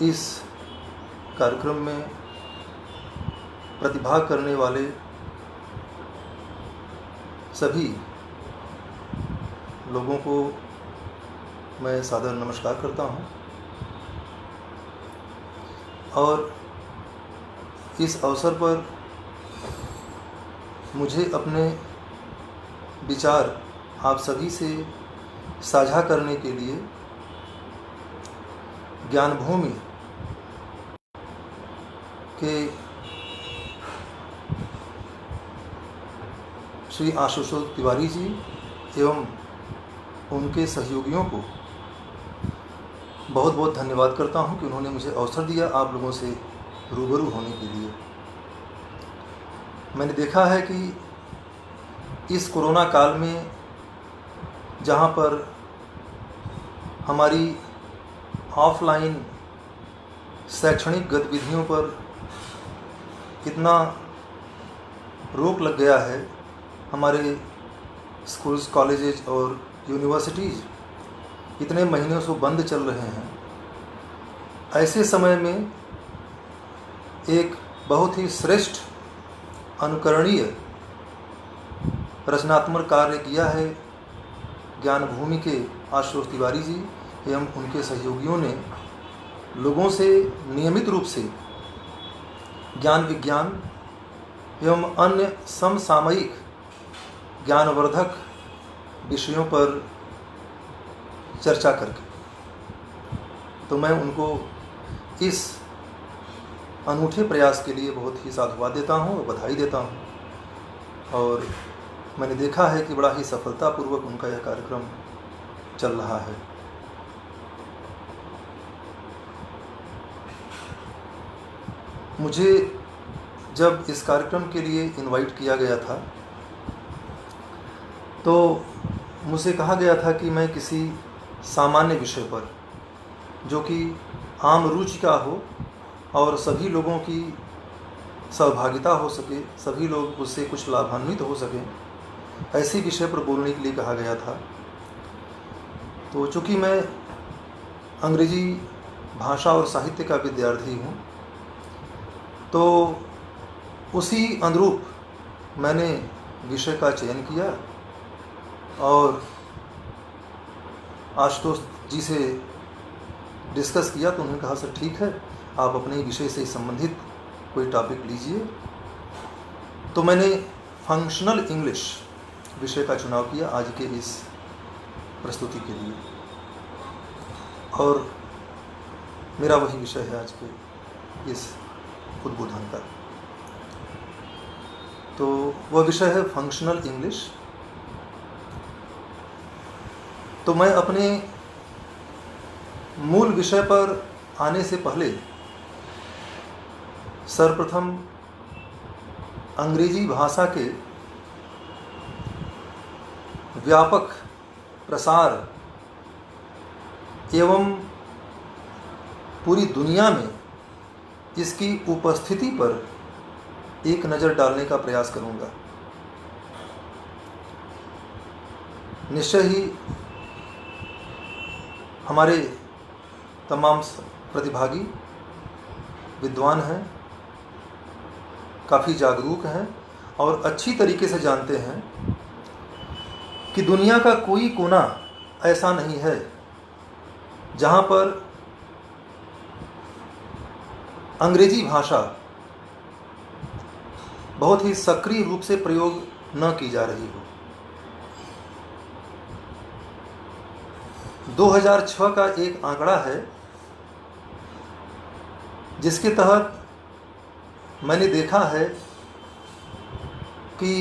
इस कार्यक्रम में प्रतिभाग करने वाले सभी लोगों को मैं सादर नमस्कार करता हूं और इस अवसर पर मुझे अपने विचार आप सभी से साझा करने के लिए ज्ञानभूमि के श्री आशुतोष तिवारी जी एवं उनके सहयोगियों को बहुत बहुत धन्यवाद करता हूं कि उन्होंने मुझे अवसर दिया आप लोगों से रूबरू होने के लिए। मैंने देखा है कि इस कोरोना काल में जहां पर हमारी ऑफलाइन शैक्षणिक गतिविधियों पर इतना रोक लग गया है, हमारे स्कूल्स, कॉलेजेस और यूनिवर्सिटीज़ इतने महीनों से बंद चल रहे हैं, ऐसे समय में एक बहुत ही श्रेष्ठ अनुकरणीय रचनात्मक कार्य किया है ज्ञानभूमि के आशुतोष तिवारी जी एवं उनके सहयोगियों ने। लोगों से नियमित रूप से ज्ञान विज्ञान एवं अन्य समसामयिक ज्ञानवर्धक विषयों पर चर्चा करके, तो मैं उनको इस अनूठे प्रयास के लिए बहुत ही साधुवाद देता हूं और बधाई देता हूं। और मैंने देखा है कि बड़ा ही सफलतापूर्वक उनका यह कार्यक्रम चल रहा है। मुझे जब इस कार्यक्रम के लिए इनवाइट किया गया था तो मुझसे कहा गया था कि मैं किसी सामान्य विषय पर, जो कि आम रुचि का हो और सभी लोगों की सहभागिता हो सके, सभी लोग उससे कुछ लाभान्वित हो सकें, ऐसे विषय पर बोलने के लिए कहा गया था। तो चूँकि मैं अंग्रेजी भाषा और साहित्य का विद्यार्थी हूँ, तो उसी अनुरूप मैंने विषय का चयन किया और आशुतोष जी से डिस्कस किया। तो उन्होंने कहा, सर ठीक है, आप अपने विषय से संबंधित कोई टॉपिक लीजिए। तो मैंने फंक्शनल इंग्लिश विषय का चुनाव किया आज के इस प्रस्तुति के लिए, और मेरा वही विषय है आज के इस उद्बोधन का। तो वह विषय है फंक्शनल इंग्लिश। तो मैं अपने मूल विषय पर आने से पहले सर्वप्रथम अंग्रेजी भाषा के व्यापक प्रसार एवं पूरी दुनिया में इसकी उपस्थिति पर एक नज़र डालने का प्रयास करूंगा। निश्चय ही हमारे तमाम प्रतिभागी विद्वान हैं, काफ़ी जागरूक हैं और अच्छी तरीके से जानते हैं कि दुनिया का कोई कोना ऐसा नहीं है जहाँ पर अंग्रेजी भाषा बहुत ही सक्रिय रूप से प्रयोग न की जा रही हो। 2006 का एक आंकड़ा है जिसके तहत मैंने देखा है कि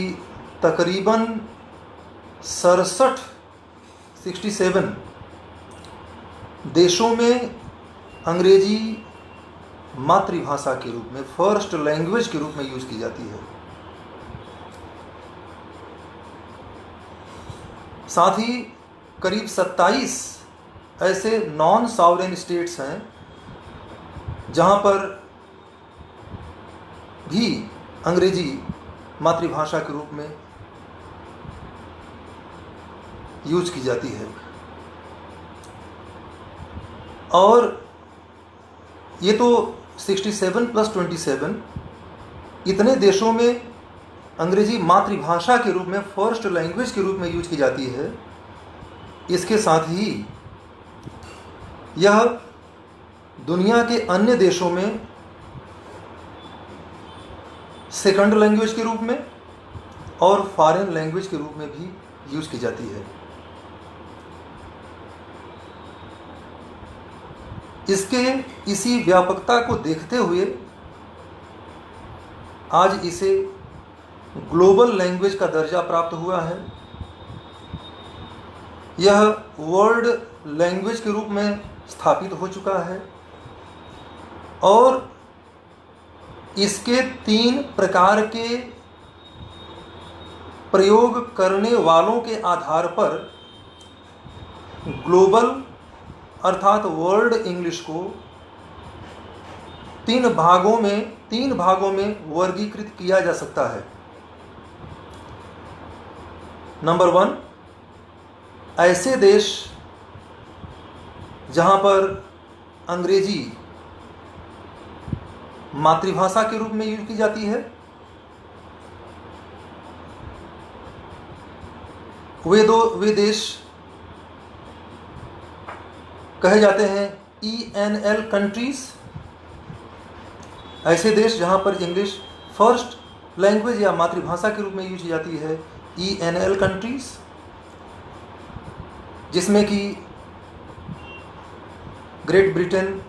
तकरीबन 67 देशों में अंग्रेजी मातृभाषा के रूप में, फर्स्ट लैंग्वेज के रूप में यूज की जाती है। साथ ही करीब 27 ऐसे नॉन सॉवरेन स्टेट्स हैं जहां पर भी अंग्रेजी मातृभाषा के रूप में यूज की जाती है। और ये तो 67 + 27 इतने देशों में अंग्रेजी मातृभाषा के रूप में, फर्स्ट लैंग्वेज के रूप में यूज की जाती है। इसके साथ ही यह दुनिया के अन्य देशों में सेकंड लैंग्वेज के रूप में और फॉरेन लैंग्वेज के रूप में भी यूज की जाती है। इसके इसी व्यापकता को देखते हुए आज इसे ग्लोबल लैंग्वेज का दर्जा प्राप्त हुआ है। यह वर्ल्ड लैंग्वेज के रूप में स्थापित हो चुका है और इसके 3 प्रकार के प्रयोग करने वालों के आधार पर ग्लोबल अर्थात वर्ल्ड इंग्लिश को 3 भागों में वर्गीकृत किया जा सकता है। नंबर 1, ऐसे देश जहां पर अंग्रेजी मातृभाषा के रूप में यूज की जाती है, वे देश कहे जाते हैं ENL कंट्रीज। ऐसे देश जहां पर इंग्लिश फर्स्ट लैंग्वेज या मातृभाषा के रूप में यूज की जाती है, ENL कंट्रीज, जिसमें कि great Britain,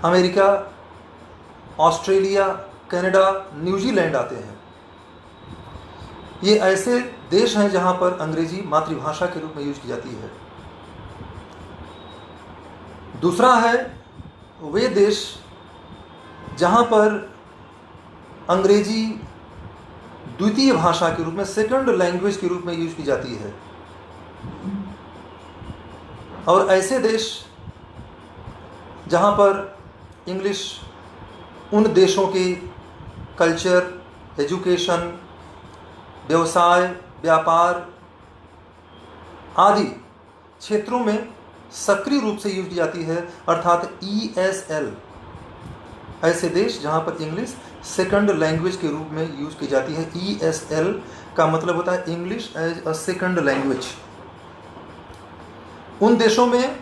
America, Australia, Canada, New Zealand आते हैं। ये ऐसे देश हैं जहां पर अंग्रेजी मातृभाषा के रूप में यूज की जाती है। दूसरा है वे देश जहां पर अंग्रेजी द्वितीय भाषा के रूप में, सेकंड लैंग्वेज के रूप में यूज की जाती है। और ऐसे देश जहां पर इंग्लिश उन देशों के कल्चर, एजुकेशन, व्यवसाय, व्यापार आदि क्षेत्रों में सक्रिय रूप से यूज की जाती है, अर्थात ESL। ऐसे देश जहां पर इंग्लिश सेकंड लैंग्वेज के रूप में यूज की जाती है। ESL का मतलब होता है English as a second language. उन देशों में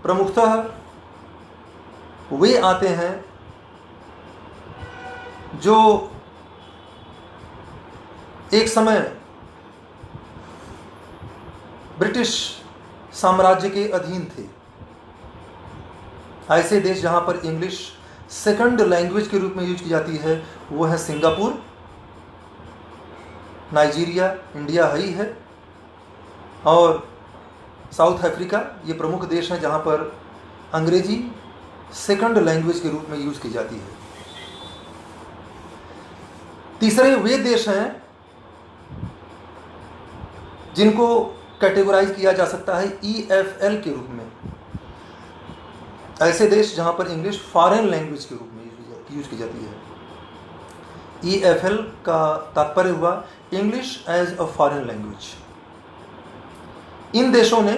प्रमुखतः वे आते हैं जो एक समय ब्रिटिश साम्राज्य के अधीन थे। ऐसे देश जहां पर इंग्लिश सेकंड लैंग्वेज के रूप में यूज की जाती है वो है सिंगापुर, नाइजीरिया, इंडिया ही है, और साउथ अफ्रीका। ये प्रमुख देश हैं जहां पर अंग्रेजी सेकंड लैंग्वेज के रूप में यूज की जाती है। तीसरे वे देश हैं जिनको कैटेगराइज किया जा सकता है EFL के रूप में। ऐसे देश जहां पर इंग्लिश फॉरेन लैंग्वेज के रूप में यूज की जाती है। EFL का तात्पर्य हुआ English as a foreign language. इन देशों ने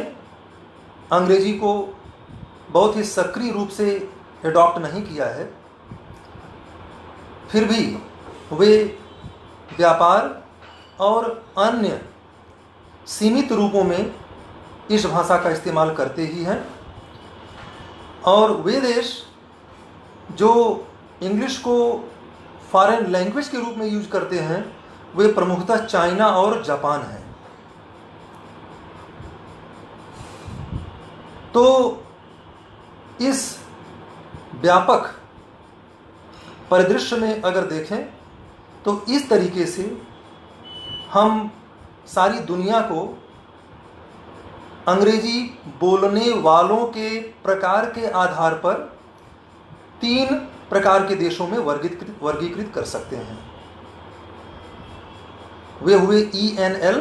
अंग्रेजी को बहुत ही सक्रिय रूप से एडॉप्ट नहीं किया है, फिर भी वे व्यापार और अन्य सीमित रूपों में इस भाषा का इस्तेमाल करते ही हैं। और वे देश जो इंग्लिश को फॉरेन लैंग्वेज के रूप में यूज करते हैं वे प्रमुखतः चाइना और जापान हैं। तो इस व्यापक परिदृश्य में अगर देखें तो इस तरीके से हम सारी दुनिया को अंग्रेजी बोलने वालों के प्रकार के आधार पर 3 प्रकार के देशों में वर्गीकृत कर सकते हैं। वे हुए ENL।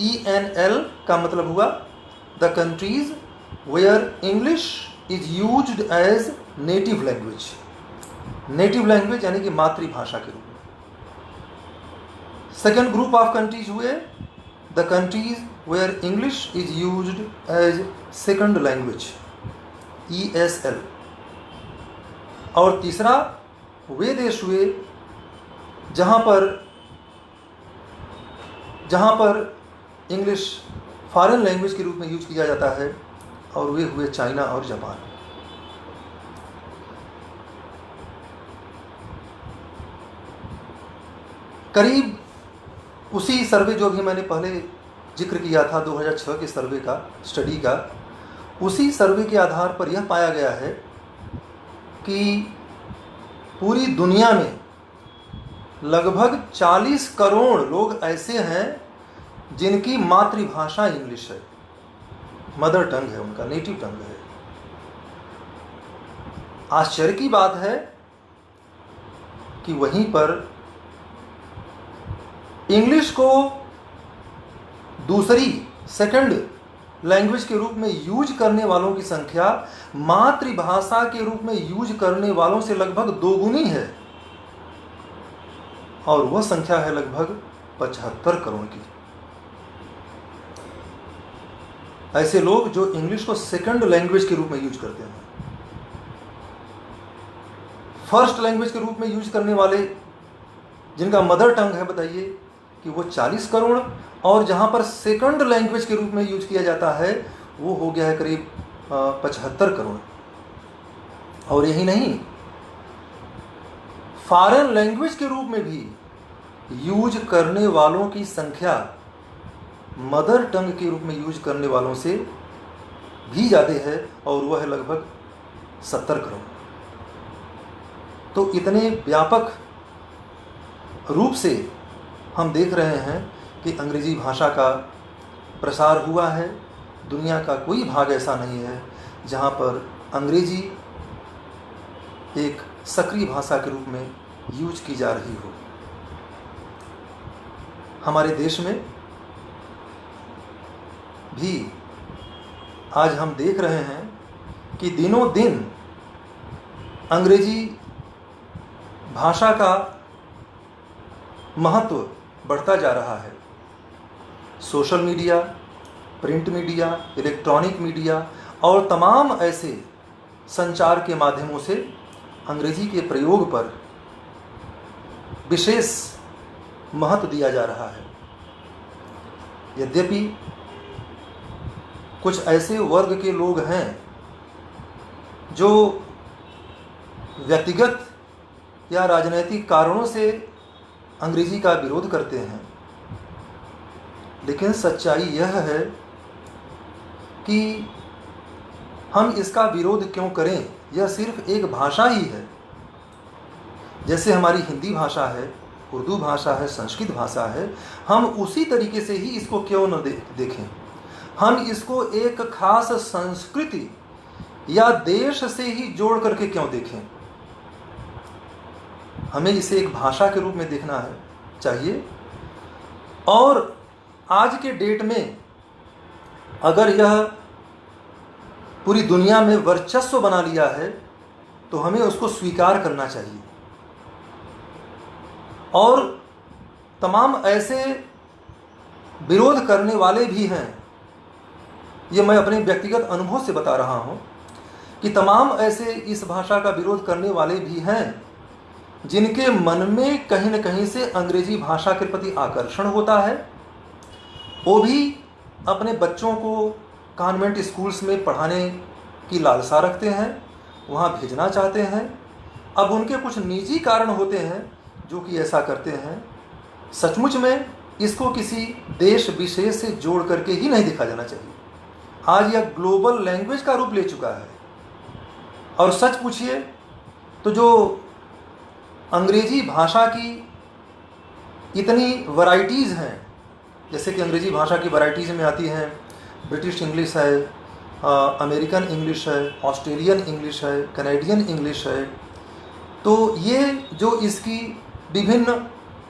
ENL का मतलब हुआ the countries where English is used as native language. Native language यानी कि मातृभाषा के रूप में। सेकेंड ग्रुप ऑफ कंट्रीज हुए the countries where English is used as second language, ESL। और तीसरा वे देश हुए जहाँ पर इंग्लिश फॉरेन लैंग्वेज के रूप में यूज किया जाता है, और वे हुए चाइना और जापान। करीब उसी सर्वे जो भी मैंने पहले जिक्र किया था 2006 के सर्वे का, स्टडी का, उसी सर्वे के आधार पर यह पाया गया है कि पूरी दुनिया में लगभग 40 करोड़ लोग ऐसे हैं जिनकी मातृभाषा इंग्लिश है, मदर टंग है, उनका नेटिव टंग है। आश्चर्य की बात है कि वहीं पर इंग्लिश को दूसरी सेकंड लैंग्वेज के रूप में यूज करने वालों की संख्या मातृभाषा के रूप में यूज करने वालों से लगभग दोगुनी है, और वह संख्या है लगभग 75 करोड़ की। ऐसे लोग जो इंग्लिश को सेकंड लैंग्वेज के रूप में यूज करते हैं। फर्स्ट लैंग्वेज के रूप में यूज करने वाले जिनका मदर टंग है, बताइए कि वो 40 करोड़, और जहां पर सेकंड लैंग्वेज के रूप में यूज किया जाता है वो हो गया है करीब 75 करोड़। और यही नहीं, फॉरेन लैंग्वेज के रूप में भी यूज करने वालों की संख्या मदर टंग के रूप में यूज करने वालों से भी ज़्यादा है, और वह है लगभग 70 करोड़। तो इतने व्यापक रूप से हम देख रहे हैं कि अंग्रेजी भाषा का प्रसार हुआ है। दुनिया का कोई भाग ऐसा नहीं है जहाँ पर अंग्रेजी एक सक्रिय भाषा के रूप में यूज की जा रही हो। हमारे देश में भी आज हम देख रहे हैं कि दिनों दिन अंग्रेजी भाषा का महत्व बढ़ता जा रहा है। Social media, print media, electronic media और तमाम ऐसे संचार के माध्यमों से अंग्रेजी के प्रयोग पर विशेष महत्व दिया जा रहा है। यद्यपि कुछ ऐसे वर्ग के लोग हैं जो व्यक्तिगत या राजनैतिक कारणों से अंग्रेजी का विरोध करते हैं, लेकिन सच्चाई यह है कि हम इसका विरोध क्यों करें। यह सिर्फ एक भाषा ही है। जैसे हमारी हिंदी भाषा है, उर्दू भाषा है, संस्कृत भाषा है, हम उसी तरीके से ही इसको क्यों न देखें। हम इसको एक खास संस्कृति या देश से ही जोड़ करके क्यों देखें। हमें इसे एक भाषा के रूप में देखना है चाहिए। और आज के डेट में अगर यह पूरी दुनिया में वर्चस्व बना लिया है तो हमें उसको स्वीकार करना चाहिए। और तमाम ऐसे विरोध करने वाले भी हैं, ये मैं अपने व्यक्तिगत अनुभव से बता रहा हूं कि तमाम ऐसे इस भाषा का विरोध करने वाले भी हैं जिनके मन में कहीं न कहीं से अंग्रेजी भाषा के प्रति आकर्षण होता है। वो भी अपने बच्चों को कॉन्वेंट स्कूल्स में पढ़ाने की लालसा रखते हैं, वहाँ भेजना चाहते हैं। अब उनके कुछ निजी कारण होते हैं जो कि ऐसा करते हैं। सचमुच में इसको किसी देश विशेष से जोड़ करके ही नहीं देखा जाना चाहिए। आज यह ग्लोबल लैंग्वेज का रूप ले चुका है। और सच पूछिए तो जो अंग्रेजी भाषा की इतनी वैरायटीज़ हैं, जैसे कि अंग्रेजी भाषा की वैरायटीज़ में आती हैं ब्रिटिश इंग्लिश है, अमेरिकन इंग्लिश है, ऑस्ट्रेलियन इंग्लिश है, कनेडियन इंग्लिश है। तो ये जो इसकी विभिन्न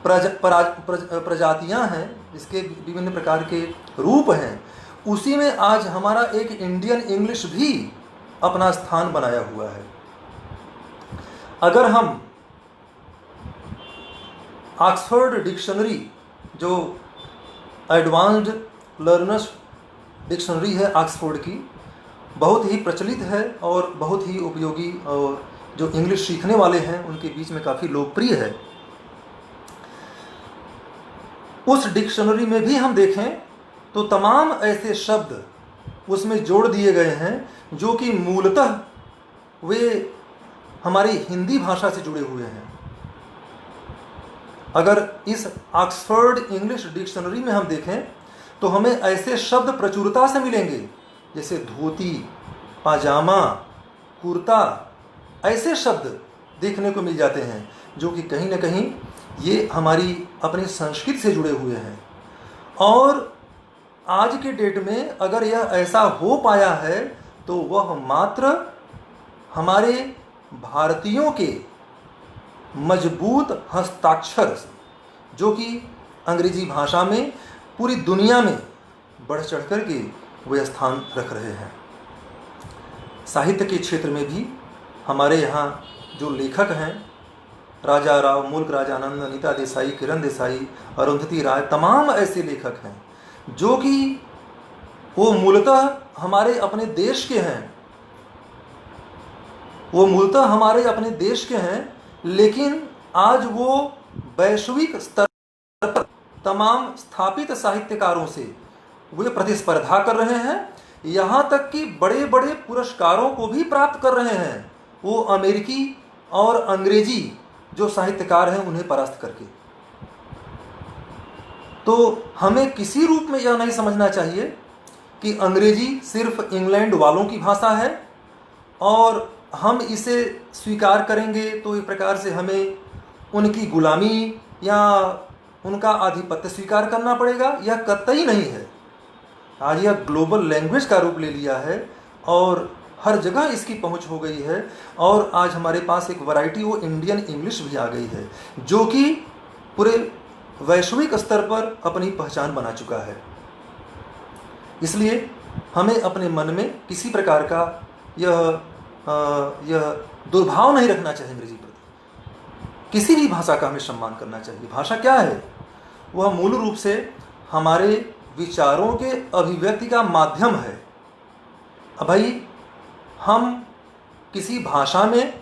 प्रजातियां हैं, इसके विभिन्न प्रकार के रूप हैं, उसी में आज हमारा एक इंडियन इंग्लिश भी अपना स्थान बनाया हुआ है। अगर हम ऑक्सफोर्ड डिक्शनरी, जो एडवांस्ड लर्नर्स डिक्शनरी है ऑक्सफोर्ड की, बहुत ही प्रचलित है और बहुत ही उपयोगी और जो इंग्लिश सीखने वाले हैं उनके बीच में काफ़ी लोकप्रिय है। उस डिक्शनरी में भी हम देखें तो तमाम ऐसे शब्द उसमें जोड़ दिए गए हैं जो कि मूलतः वे हमारी हिंदी भाषा से जुड़े हुए हैं। अगर इस ऑक्सफोर्ड इंग्लिश डिक्शनरी में हम देखें तो हमें ऐसे शब्द प्रचुरता से मिलेंगे जैसे धोती, पाजामा, कुर्ता, ऐसे शब्द देखने को मिल जाते हैं जो कि कहीं ना कहीं ये हमारी अपनी संस्कृति से जुड़े हुए हैं। और आज के डेट में अगर यह ऐसा हो पाया है तो वह मात्र हमारे भारतीयों के मजबूत हस्ताक्षर जो कि अंग्रेजी भाषा में पूरी दुनिया में बढ़ चढ़ कर के वे स्थान रख रहे हैं। साहित्य के क्षेत्र में भी हमारे यहाँ जो लेखक हैं, राजा राव, मुल्क राजानंद, अनीता देसाई, किरण देसाई, अरुंधति राय, तमाम ऐसे लेखक हैं जो कि वो मूलतः हमारे अपने देश के हैं, लेकिन आज वो वैश्विक स्तर पर तमाम स्थापित साहित्यकारों से वे प्रतिस्पर्धा कर रहे हैं। यहाँ तक कि बड़े बड़े पुरस्कारों को भी प्राप्त कर रहे हैं वो अमेरिकी और अंग्रेजी जो साहित्यकार हैं उन्हें परास्त करके। तो हमें किसी रूप में यह नहीं समझना चाहिए कि अंग्रेजी सिर्फ इंग्लैंड वालों की भाषा है और हम इसे स्वीकार करेंगे तो एक प्रकार से हमें उनकी गुलामी या उनका आधिपत्य स्वीकार करना पड़ेगा। यह कतई नहीं है। आज यह ग्लोबल लैंग्वेज का रूप ले लिया है और हर जगह इसकी पहुंच हो गई है और आज हमारे पास एक वैरायटी वो इंडियन इंग्लिश भी आ गई है जो कि पूरे वैश्विक स्तर पर अपनी पहचान बना चुका है। इसलिए हमें अपने मन में किसी प्रकार का यह दुर्भाव नहीं रखना चाहिए अंग्रेजी प्रति। किसी भी भाषा का हमें सम्मान करना चाहिए। भाषा क्या है? वह मूल रूप से हमारे विचारों के अभिव्यक्ति का माध्यम है। अब भाई हम किसी भाषा में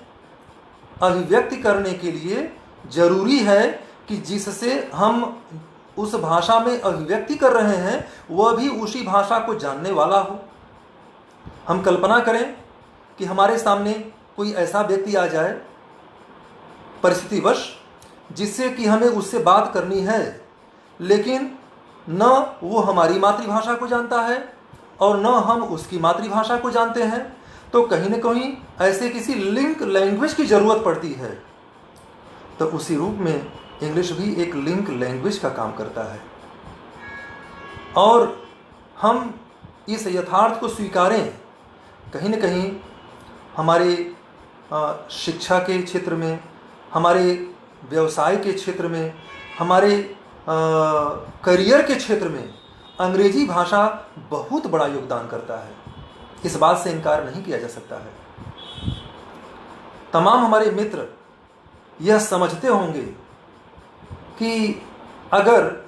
अभिव्यक्ति करने के लिए जरूरी है कि जिससे हम उस भाषा में अभिव्यक्ति कर रहे हैं वह भी उसी भाषा को जानने वाला हो। हम कल्पना करें कि हमारे सामने कोई ऐसा व्यक्ति आ जाए परिस्थितिवश जिससे कि हमें उससे बात करनी है, लेकिन न वो हमारी मातृभाषा को जानता है और न हम उसकी मातृभाषा को जानते हैं, तो कहीं न कहीं ऐसे किसी लिंक लैंग्वेज की ज़रूरत पड़ती है। तो उसी रूप में इंग्लिश भी एक लिंक लैंग्वेज का काम करता है और हम इस यथार्थ को स्वीकारें। कहीं न कहीं हमारे शिक्षा के क्षेत्र में, हमारे व्यवसाय के क्षेत्र में, हमारे करियर के क्षेत्र में अंग्रेजी भाषा बहुत बड़ा योगदान करता है। इस बात से इनकार नहीं किया जा सकता है। तमाम हमारे मित्र यह समझते होंगे कि अगर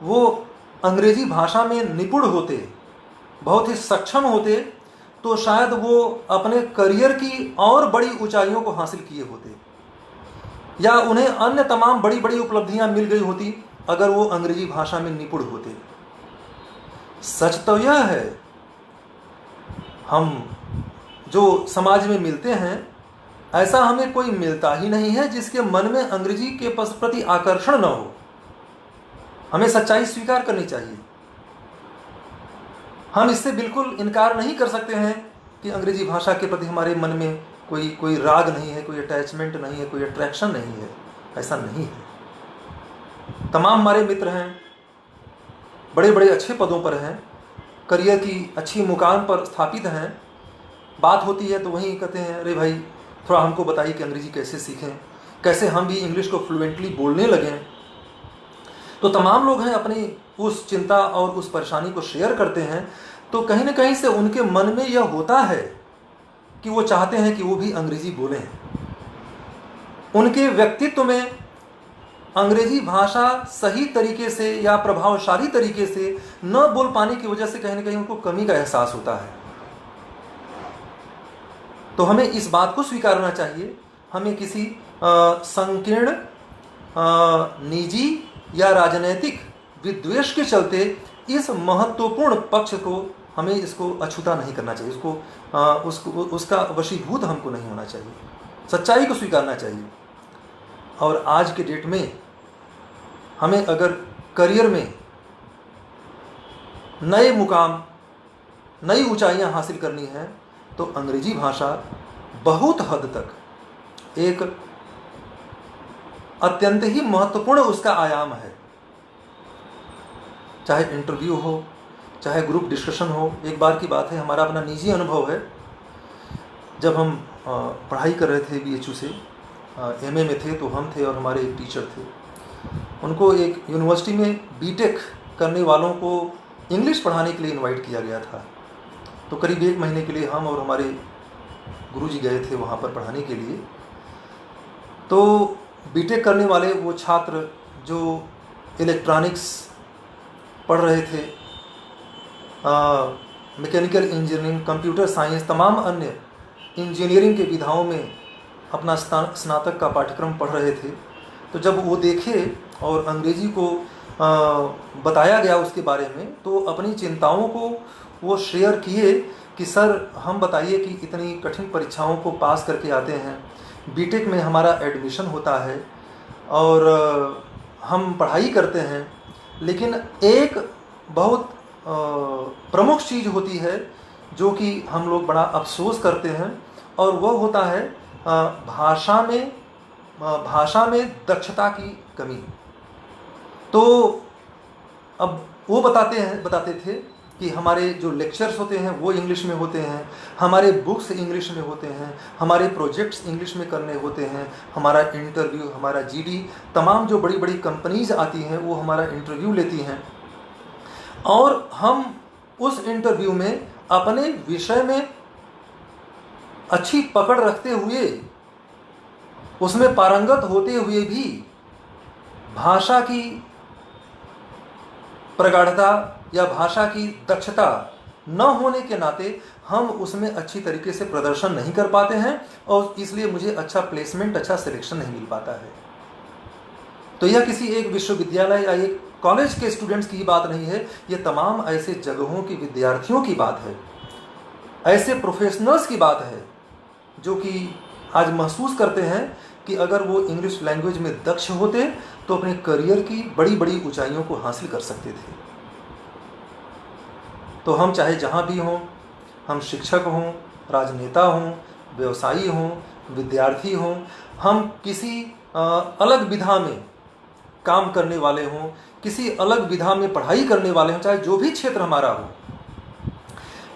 वो अंग्रेजी भाषा में निपुण होते, बहुत ही सक्षम होते, तो शायद वो अपने करियर की और बड़ी ऊंचाइयों को हासिल किए होते या उन्हें अन्य तमाम बड़ी बड़ी उपलब्धियां मिल गई होती अगर वो अंग्रेजी भाषा में निपुण होते। सच तो यह है, हम जो समाज में मिलते हैं ऐसा हमें कोई मिलता ही नहीं है जिसके मन में अंग्रेजी के प्रति आकर्षण न हो। हमें सच्चाई स्वीकार करनी चाहिए। हम इससे बिल्कुल इनकार नहीं कर सकते हैं कि अंग्रेजी भाषा के प्रति हमारे मन में कोई राग नहीं है, कोई अटैचमेंट नहीं है, कोई अट्रैक्शन नहीं है। ऐसा नहीं है। तमाम हमारे मित्र हैं, बड़े बड़े अच्छे पदों पर हैं, करियर की अच्छी मुकाम पर स्थापित हैं। बात होती है तो वहीं कहते हैं अरे भाई थोड़ा हमको बताइए कि अंग्रेजी कैसे सीखें, कैसे हम भी इंग्लिश को फ्लुएंटली बोलने लगें। तो तमाम लोग हैं अपनी उस चिंता और उस परेशानी को शेयर करते हैं। तो कहीं ना कहीं से उनके मन में यह होता है कि वो चाहते हैं कि वो भी अंग्रेजी बोलें। उनके व्यक्तित्व में अंग्रेजी भाषा सही तरीके से या प्रभावशाली तरीके से न बोल पाने की वजह से कहीं ना कहीं उनको कमी का एहसास होता है। तो हमें इस बात को स्वीकारना चाहिए, हमें किसी संकीर्ण निजी या राजनैतिक विद्वेष के चलते इस महत्वपूर्ण पक्ष को हमें इसको अछूता नहीं करना चाहिए, उसका वशीभूत हमको नहीं होना चाहिए, सच्चाई को स्वीकारना चाहिए। और आज के डेट में हमें अगर करियर में नए मुकाम, नई ऊंचाइयां हासिल करनी है तो अंग्रेजी भाषा बहुत हद तक एक अत्यंत ही महत्वपूर्ण उसका आयाम है। चाहे इंटरव्यू हो, चाहे ग्रुप डिस्कशन हो। एक बार की बात है, हमारा अपना निजी अनुभव है, जब हम पढ़ाई कर रहे थे BHU से, MA में थे, तो हम थे और हमारे एक टीचर थे, उनको एक यूनिवर्सिटी में BTech करने वालों को इंग्लिश पढ़ाने के लिए इनवाइट किया गया था। तो करीब 1 महीने के लिए हम और हमारे गुरुजी गए थे वहाँ पर पढ़ाने के लिए। तो BTech करने वाले वो छात्र जो इलेक्ट्रॉनिक्स पढ़ रहे थे, मैकेनिकल इंजीनियरिंग, कंप्यूटर साइंस, तमाम अन्य इंजीनियरिंग के विधाओं में अपना स्नातक का पाठ्यक्रम पढ़ रहे थे, तो जब वो देखे और अंग्रेजी को बताया गया उसके बारे में, तो अपनी चिंताओं को वो शेयर किए कि सर हम बताइए कि इतनी कठिन परीक्षाओं को पास करके आते हैं, BTech में हमारा एडमिशन होता है और हम पढ़ाई करते हैं, लेकिन एक बहुत प्रमुख चीज़ होती है जो कि हम लोग बड़ा अफसोस करते हैं, और वह होता है भाषा में दक्षता की कमी। तो अब वो बताते थे कि हमारे जो लेक्चर्स होते हैं वो इंग्लिश में होते हैं, हमारे बुक्स इंग्लिश में होते हैं, हमारे प्रोजेक्ट्स इंग्लिश में करने होते हैं, हमारा इंटरव्यू, हमारा GD, तमाम जो बड़ी बड़ी कंपनीज आती हैं वो हमारा इंटरव्यू लेती हैं, और हम उस इंटरव्यू में अपने विषय में अच्छी पकड़ रखते हुए, उसमें पारंगत होते हुए भी भाषा की प्रगाढ़ता या भाषा की दक्षता न होने के नाते हम उसमें अच्छी तरीके से प्रदर्शन नहीं कर पाते हैं, और इसलिए मुझे अच्छा प्लेसमेंट, अच्छा सिलेक्शन नहीं मिल पाता है। तो यह किसी एक विश्वविद्यालय या एक कॉलेज के स्टूडेंट्स की बात नहीं है, ये तमाम ऐसे जगहों की विद्यार्थियों की बात है, ऐसे प्रोफेशनल्स की बात है जो कि आज महसूस करते हैं कि अगर वो इंग्लिश लैंग्वेज में दक्ष होते तो अपने करियर की बड़ी बड़ी ऊंचाइयों को हासिल कर सकते थे। तो हम चाहे जहाँ भी हों, हम शिक्षक हों, राजनेता हों, व्यवसायी हों, विद्यार्थी हों, हम किसी अलग विधा में काम करने वाले हों, किसी अलग विधा में पढ़ाई करने वाले हों, चाहे जो भी क्षेत्र हमारा हो,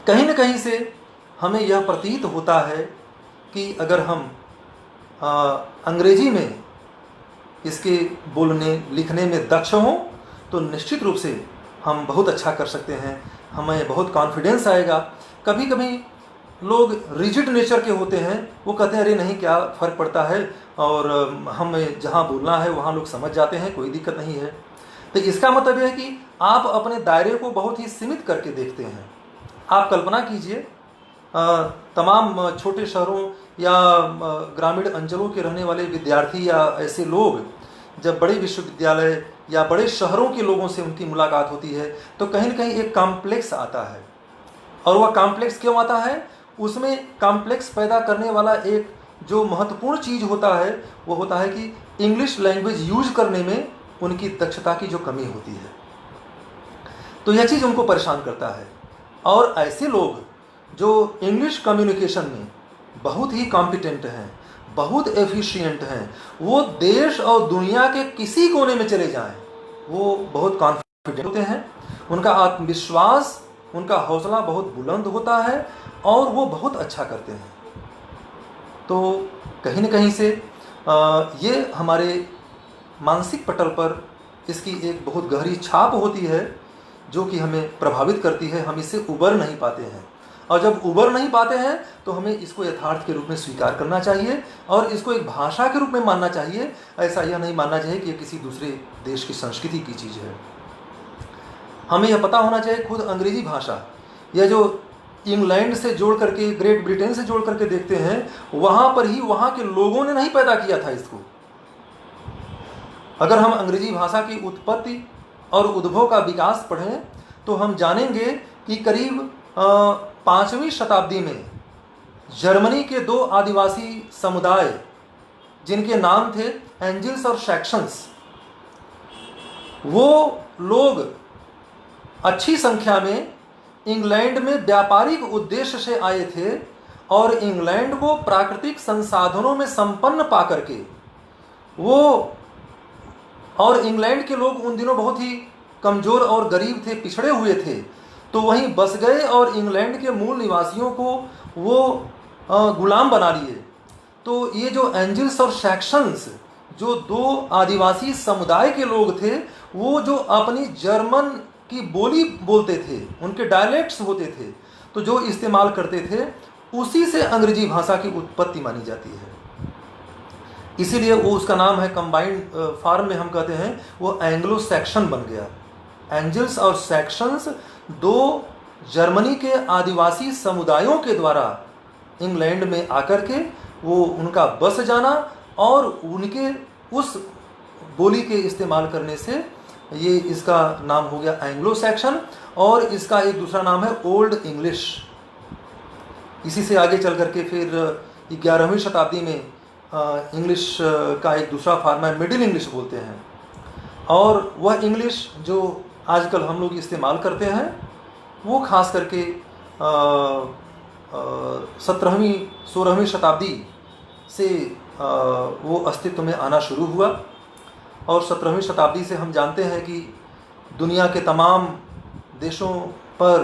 कहीं न कहीं से हमें यह प्रतीत होता है कि अगर हम अंग्रेजी में इसके बोलने लिखने में दक्ष हों तो निश्चित रूप से हम बहुत अच्छा कर सकते हैं, हमें बहुत कॉन्फिडेंस आएगा। कभी कभी लोग रिजिड नेचर के होते हैं, वो कहते हैं अरे नहीं क्या फ़र्क पड़ता है, और हमें जहाँ बोलना है वहाँ लोग समझ जाते हैं, कोई दिक्कत नहीं है। तो इसका मतलब यह है कि आप अपने दायरे को बहुत ही सीमित करके देखते हैं। आप कल्पना कीजिए, तमाम छोटे शहरों या ग्रामीण अंचलों के रहने वाले विद्यार्थी या ऐसे लोग जब बड़े विश्वविद्यालय या बड़े शहरों के लोगों से उनकी मुलाकात होती है तो कहीं न कहीं एक कॉम्प्लेक्स आता है। और वह कॉम्प्लेक्स क्यों आता है? उसमें कॉम्प्लेक्स पैदा करने वाला एक जो महत्वपूर्ण चीज़ होता है वो होता है कि इंग्लिश लैंग्वेज यूज करने में उनकी दक्षता की जो कमी होती है, तो यह चीज़ उनको परेशान करता है। और ऐसे लोग जो इंग्लिश कम्युनिकेशन में बहुत ही कॉम्पिटेंट हैं, बहुत एफिशिएंट हैं, वो देश और दुनिया के किसी कोने में चले जाएं, वो बहुत कॉन्फिडेंट होते हैं, उनका आत्मविश्वास, उनका हौसला बहुत बुलंद होता है और वो बहुत अच्छा करते हैं। तो कहीं न कहीं से ये हमारे मानसिक पटल पर इसकी एक बहुत गहरी छाप होती है जो कि हमें प्रभावित करती है। हम इससे उबर नहीं पाते हैं, और जब उबर नहीं पाते हैं तो हमें इसको यथार्थ के रूप में स्वीकार करना चाहिए और इसको एक भाषा के रूप में मानना चाहिए। ऐसा यह नहीं मानना चाहिए कि ये किसी दूसरे देश की संस्कृति की चीज़ है। हमें यह पता होना चाहिए खुद अंग्रेजी भाषा, यह जो इंग्लैंड से जोड़ करके, ग्रेट ब्रिटेन से जोड़ करके देखते हैं, वहाँ पर ही वहाँ के लोगों ने नहीं पैदा किया था इसको। अगर हम अंग्रेजी भाषा की उत्पत्ति और उद्भव का विकास पढ़ें तो हम जानेंगे कि करीब 5वीं शताब्दी में जर्मनी के 2 आदिवासी समुदाय, जिनके नाम थे एंजिल्स और सैक्सन्स, वो लोग अच्छी संख्या में इंग्लैंड में व्यापारिक उद्देश्य से आए थे और इंग्लैंड को प्राकृतिक संसाधनों में संपन्न पा करके वो, और इंग्लैंड के लोग उन दिनों बहुत ही कमज़ोर और गरीब थे, पिछड़े हुए थे, तो वहीं बस गए और इंग्लैंड के मूल निवासियों को वो गुलाम बना लिए। तो ये जो एंजिल्स और सैक्सन्स, जो 2 आदिवासी समुदाय के लोग थे, वो जो अपनी जर्मन की बोली बोलते थे, उनके डायलेक्ट्स होते थे, तो जो इस्तेमाल करते थे, उसी से अंग्रेजी भाषा की उत्पत्ति मानी जाती है। इसीलिए वो, उसका नाम है कंबाइंड फॉर्म में हम कहते हैं वो एंग्लो सैक्सन बन गया। एंजल्स और सैक्सन्स 2 जर्मनी के आदिवासी समुदायों के द्वारा इंग्लैंड में आकर के वो उनका बस जाना और उनके उस बोली के इस्तेमाल करने से ये इसका नाम हो गया एंग्लो सैक्सन, और इसका एक दूसरा नाम है ओल्ड इंग्लिश। इसी से आगे चल करके फिर 11वीं शताब्दी में इंग्लिश का एक दूसरा फॉर्म है मिडिल इंग्लिश बोलते हैं, और वह इंग्लिश जो आजकल हम लोग इस्तेमाल करते हैं वो खास करके 17वीं 16वीं शताब्दी से वो अस्तित्व में आना शुरू हुआ। और 17वीं शताब्दी से हम जानते हैं कि दुनिया के तमाम देशों पर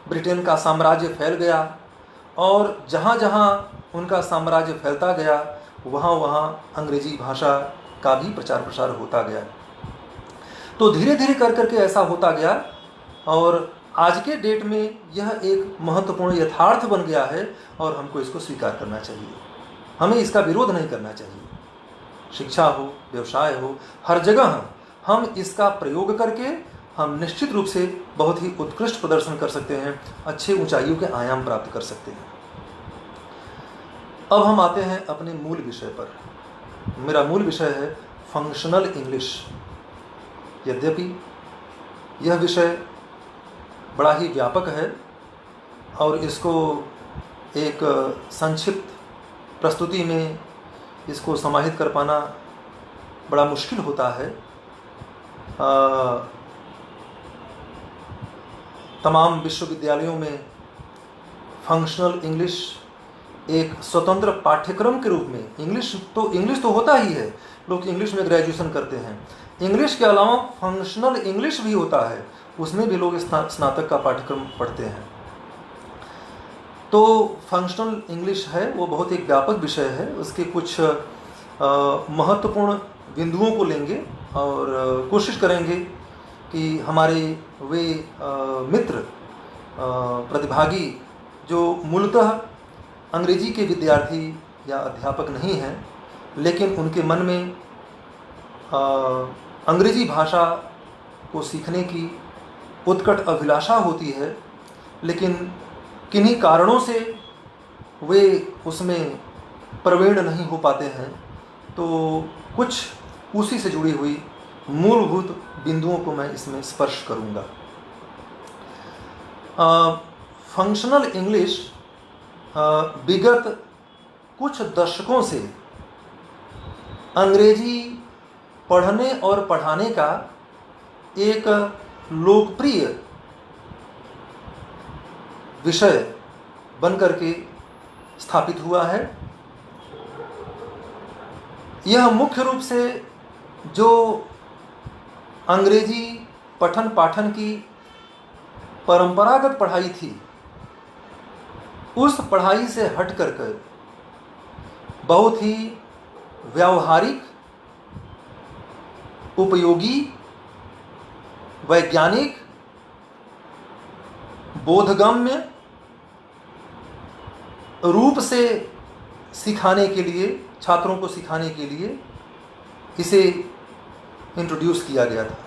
ब्रिटेन का साम्राज्य फैल गया, और जहाँ जहाँ उनका साम्राज्य फैलता गया वहाँ वहाँ अंग्रेजी भाषा का भी प्रचार प्रसार होता गया। तो धीरे धीरे कर करके ऐसा होता गया, और आज के डेट में यह एक महत्वपूर्ण यथार्थ बन गया है और हमको इसको स्वीकार करना चाहिए। हमें इसका विरोध नहीं करना चाहिए। शिक्षा हो, व्यवसाय हो, हर जगह हम इसका प्रयोग करके हम निश्चित रूप से बहुत ही उत्कृष्ट प्रदर्शन कर सकते हैं, अच्छे ऊंचाइयों के आयाम प्राप्त कर सकते हैं। अब हम आते हैं अपने मूल विषय पर। मेरा मूल विषय है फंक्शनल इंग्लिश। यद्यपि यह विषय बड़ा ही व्यापक है और इसको एक संक्षिप्त प्रस्तुति में इसको समाहित कर पाना बड़ा मुश्किल होता है। तमाम विश्वविद्यालयों में फंक्शनल इंग्लिश एक स्वतंत्र पाठ्यक्रम के रूप में, इंग्लिश तो होता ही है, लोग इंग्लिश में ग्रेजुएशन करते हैं। इंग्लिश के अलावा फंक्शनल इंग्लिश भी होता है, उसमें भी लोग स्नातक का पाठ्यक्रम पढ़ते हैं। तो फंक्शनल इंग्लिश है वो बहुत एक व्यापक विषय है। उसके कुछ महत्वपूर्ण बिंदुओं को लेंगे और कोशिश करेंगे कि हमारे वे मित्र प्रतिभागी जो मूलतः अंग्रेजी के विद्यार्थी या अध्यापक नहीं हैं, लेकिन उनके मन में अंग्रेजी भाषा को सीखने की उत्कट अभिलाषा होती है, लेकिन किन्हीं कारणों से वे उसमें प्रवीण नहीं हो पाते हैं। तो कुछ उसी से जुड़ी हुई मूलभूत बिंदुओं को मैं इसमें स्पर्श करूंगा। फंक्शनल इंग्लिश विगत कुछ दशकों से अंग्रेजी पढ़ने और पढ़ाने का एक लोकप्रिय विषय बनकर के स्थापित हुआ है। यह मुख्य रूप से जो अंग्रेजी पठन पाठन की परंपरागत पढ़ाई थी, उस पढ़ाई से हट कर बहुत ही व्यावहारिक, उपयोगी, वैज्ञानिक, बोधगम्य रूप से सिखाने के लिए, छात्रों को सिखाने के लिए इसे इंट्रोड्यूस किया गया था।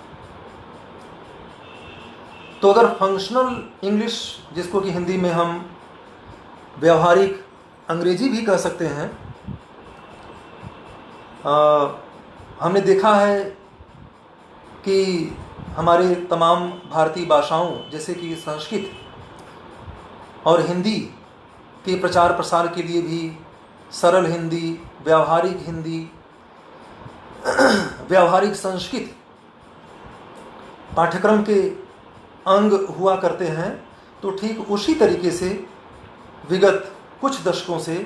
तो अगर फंक्शनल इंग्लिश, जिसको कि हिंदी में हम व्यवहारिक अंग्रेजी भी कह सकते हैं, हमने देखा है कि हमारे तमाम भारतीय भाषाओं जैसे कि संस्कृत और हिंदी के प्रचार प्रसार के लिए भी सरल हिंदी, व्यावहारिक हिंदी, व्यावहारिक संस्कृत पाठ्यक्रम के अंग हुआ करते हैं। तो ठीक उसी तरीके से विगत कुछ दशकों से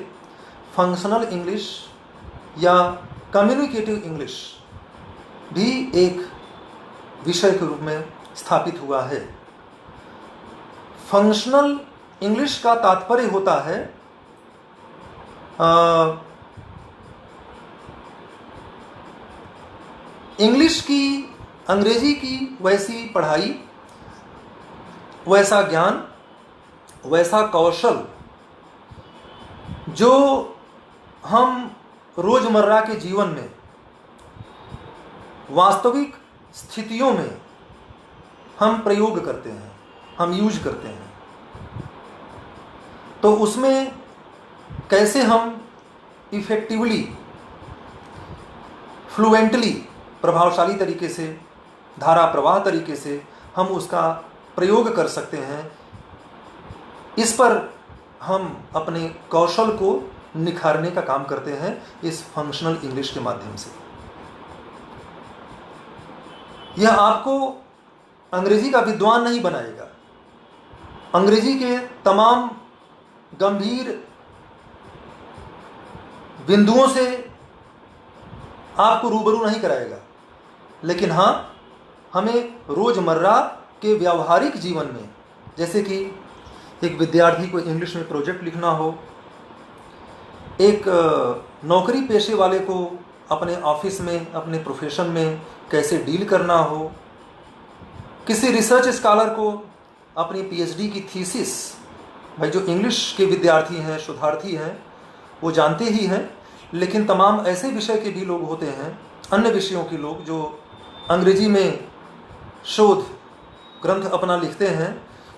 फंक्शनल इंग्लिश या कम्युनिकेटिव इंग्लिश भी एक विषय के रूप में स्थापित हुआ है। फंक्शनल इंग्लिश का तात्पर्य होता है इंग्लिश की, अंग्रेजी की वैसी पढ़ाई, वैसा ज्ञान, वैसा कौशल जो हम रोजमर्रा के जीवन में वास्तविक स्थितियों में हम प्रयोग करते हैं, हम यूज करते हैं, तो उसमें कैसे हम इफेक्टिवली, फ्लुएंटली, प्रभावशाली तरीके से, धारा प्रवाह तरीके से हम उसका प्रयोग कर सकते हैं, इस पर हम अपने कौशल को निखारने का काम करते हैं इस फंक्शनल इंग्लिश के माध्यम से। यह आपको अंग्रेजी का विद्वान नहीं बनाएगा, अंग्रेजी के तमाम गंभीर बिंदुओं से आपको रूबरू नहीं कराएगा, लेकिन हाँ, हमें रोजमर्रा के व्यावहारिक जीवन में, जैसे कि एक विद्यार्थी को इंग्लिश में प्रोजेक्ट लिखना हो, एक नौकरी पेशे वाले को अपने ऑफिस में, अपने प्रोफेशन में कैसे डील करना हो, किसी रिसर्च स्कॉलर को अपनी पीएचडी की थीसिस, भाई जो इंग्लिश के विद्यार्थी हैं, शोधार्थी हैं, वो जानते ही हैं, लेकिन तमाम ऐसे विषय के भी लोग होते हैं, अन्य विषयों के लोग जो अंग्रेजी में शोध ग्रंथ अपना लिखते हैं,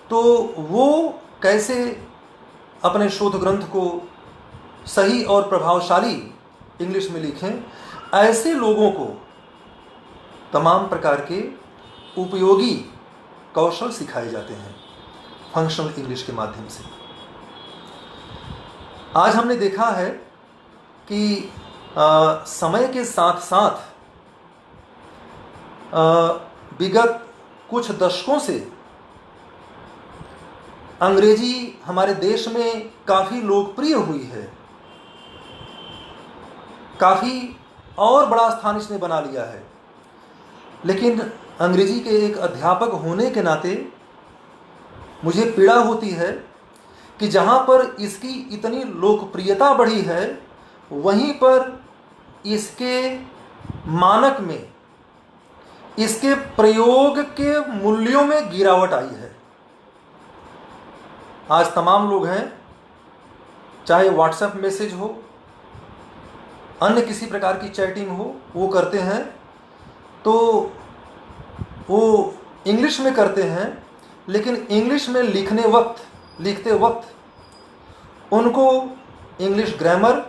तो वो कैसे अपने शोध ग्रंथ को सही और प्रभावशाली इंग्लिश में लिखें, ऐसे लोगों को तमाम प्रकार के उपयोगी कौशल सिखाए जाते हैं फंक्शनल इंग्लिश के माध्यम से। आज हमने देखा है कि समय के साथ साथ विगत कुछ दशकों से अंग्रेजी हमारे देश में काफ़ी लोकप्रिय हुई है, काफ़ी और बड़ा स्थान इसने बना लिया है। लेकिन अंग्रेजी के एक अध्यापक होने के नाते मुझे पीड़ा होती है कि जहाँ पर इसकी इतनी लोकप्रियता बढ़ी है, वहीं पर इसके मानक में, इसके प्रयोग के मूल्यों में गिरावट आई है। आज तमाम लोग हैं, चाहे व्हाट्सएप मैसेज हो, अन्य किसी प्रकार की चैटिंग हो, वो करते हैं तो वो इंग्लिश में करते हैं, लेकिन इंग्लिश में लिखते वक्त उनको इंग्लिश ग्रामर,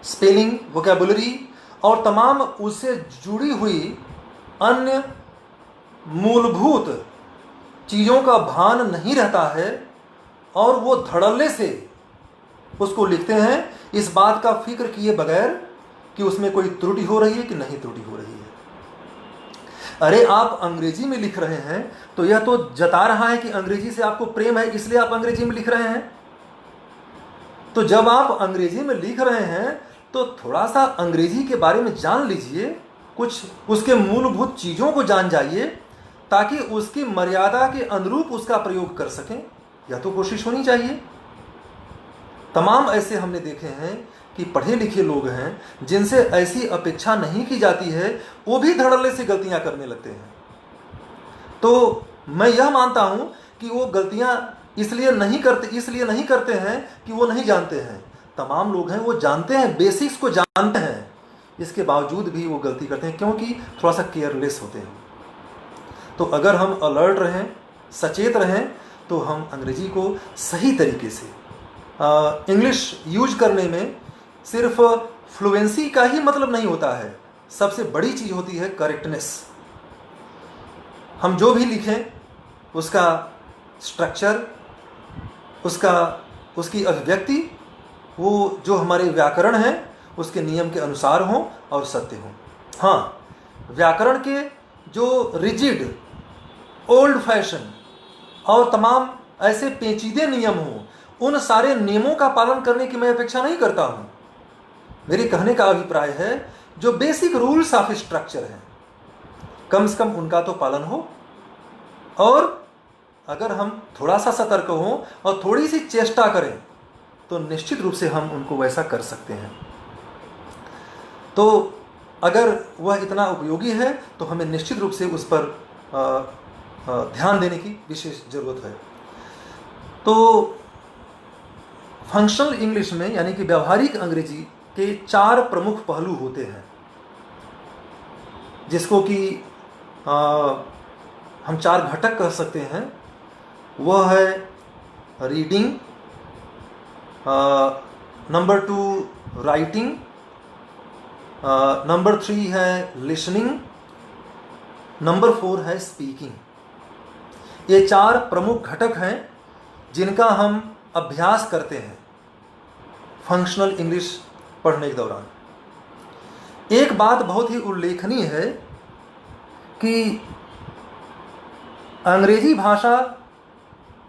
स्पेलिंग, वोकैबुलरी और तमाम उससे जुड़ी हुई अन्य मूलभूत चीज़ों का भान नहीं रहता है, और वो धड़ल्ले से उसको लिखते हैं, इस बात का फिक्र किए बगैर कि उसमें कोई त्रुटि हो रही है कि नहीं त्रुटि हो रही है। अरे आप अंग्रेजी में लिख रहे हैं तो यह तो जता रहा है कि अंग्रेजी से आपको प्रेम है, इसलिए आप अंग्रेजी में लिख रहे हैं। तो जब आप अंग्रेजी में लिख रहे हैं तो थोड़ा सा अंग्रेजी के बारे में जान लीजिए, कुछ उसके मूलभूत चीज़ों को जान जाइए, ताकि उसकी मर्यादा के अनुरूप उसका प्रयोग कर सकें। यह तो कोशिश होनी चाहिए। तमाम ऐसे हमने देखे हैं कि पढ़े लिखे लोग हैं जिनसे ऐसी अपेक्षा नहीं की जाती है, वो भी धड़ल्ले से गलतियां करने लगते हैं। तो मैं यह मानता हूं कि वो गलतियां इसलिए नहीं करते हैं कि वो नहीं जानते हैं। तमाम लोग हैं, वो जानते हैं, बेसिक्स को जानते हैं, इसके बावजूद भी वो गलती करते हैं, क्योंकि थोड़ा सा केयरलेस होते हैं। तो अगर हम अलर्ट रहें, सचेत रहें, तो हम अंग्रेजी को सही तरीके से इंग्लिश यूज करने में सिर्फ फ्लुएंसी का ही मतलब नहीं होता है, सबसे बड़ी चीज़ होती है करेक्टनेस। हम जो भी लिखें उसका स्ट्रक्चर, उसकी अभिव्यक्ति, वो जो हमारे व्याकरण हैं उसके नियम के अनुसार हों और सत्य हों। हाँ, व्याकरण के जो रिजिड, ओल्ड फैशन और तमाम ऐसे पेचीदे नियम हों, उन सारे नियमों का पालन करने की मैं अपेक्षा नहीं करता हूँ। मेरे कहने का अभिप्राय है जो बेसिक रूल्स ऑफ स्ट्रक्चर हैं, कम से कम उनका तो पालन हो, और अगर हम थोड़ा सा सतर्क हों और थोड़ी सी चेष्टा करें तो निश्चित रूप से हम उनको वैसा कर सकते हैं। तो अगर वह इतना उपयोगी है तो हमें निश्चित रूप से उस पर ध्यान देने की विशेष ज़रूरत है। तो फंक्शनल इंग्लिश में यानी कि व्यावहारिक अंग्रेजी के 4 प्रमुख पहलू होते हैं, जिसको कि हम 4 घटक कह सकते हैं। वह है रीडिंग, नंबर 2 राइटिंग, नंबर 3 है लिसनिंग, नंबर 4 है स्पीकिंग। ये 4 प्रमुख घटक हैं जिनका हम अभ्यास करते हैं फंक्शनल इंग्लिश पढ़ने के दौरान। एक बात बहुत ही उल्लेखनीय है कि अंग्रेजी भाषा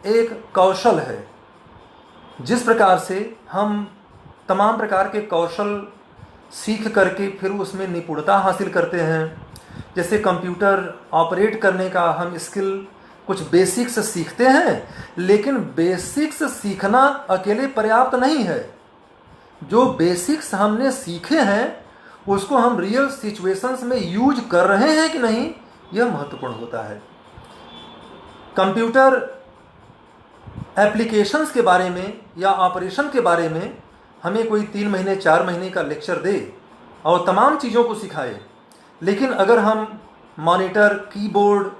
एक कौशल है। जिस प्रकार से हम तमाम प्रकार के कौशल सीख करके फिर उसमें निपुणता हासिल करते हैं, जैसे कंप्यूटर ऑपरेट करने का हम स्किल कुछ बेसिक्स सीखते हैं, लेकिन बेसिक्स सीखना अकेले पर्याप्त नहीं है। जो बेसिक्स हमने सीखे हैं उसको हम रियल सिचुएशंस में यूज कर रहे हैं कि नहीं, यह महत्वपूर्ण होता है। कंप्यूटर एप्लीकेशंस के बारे में या ऑपरेशन के बारे में हमें कोई 3 महीने 4 महीने का लेक्चर दे और तमाम चीज़ों को सिखाए, लेकिन अगर हम मॉनिटर, कीबोर्ड,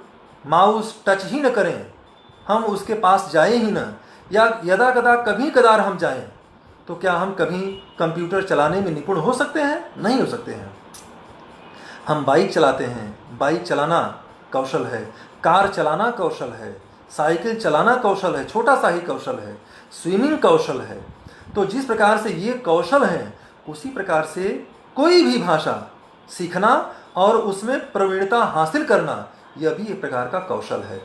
माउस टच ही न करें, हम उसके पास जाएं ही न, या यदा कदा कभी कदार हम जाएं, तो क्या हम कभी कंप्यूटर चलाने में निपुण हो सकते हैं? नहीं हो सकते हैं। हम बाइक चलाते हैं, बाइक चलाना कौशल है, कार चलाना कौशल है, साइकिल चलाना कौशल है, छोटा सा ही कौशल है, स्विमिंग कौशल है। तो जिस प्रकार से ये कौशल हैं, उसी प्रकार से कोई भी भाषा सीखना और उसमें प्रवीणता हासिल करना, यह भी एक प्रकार का कौशल है।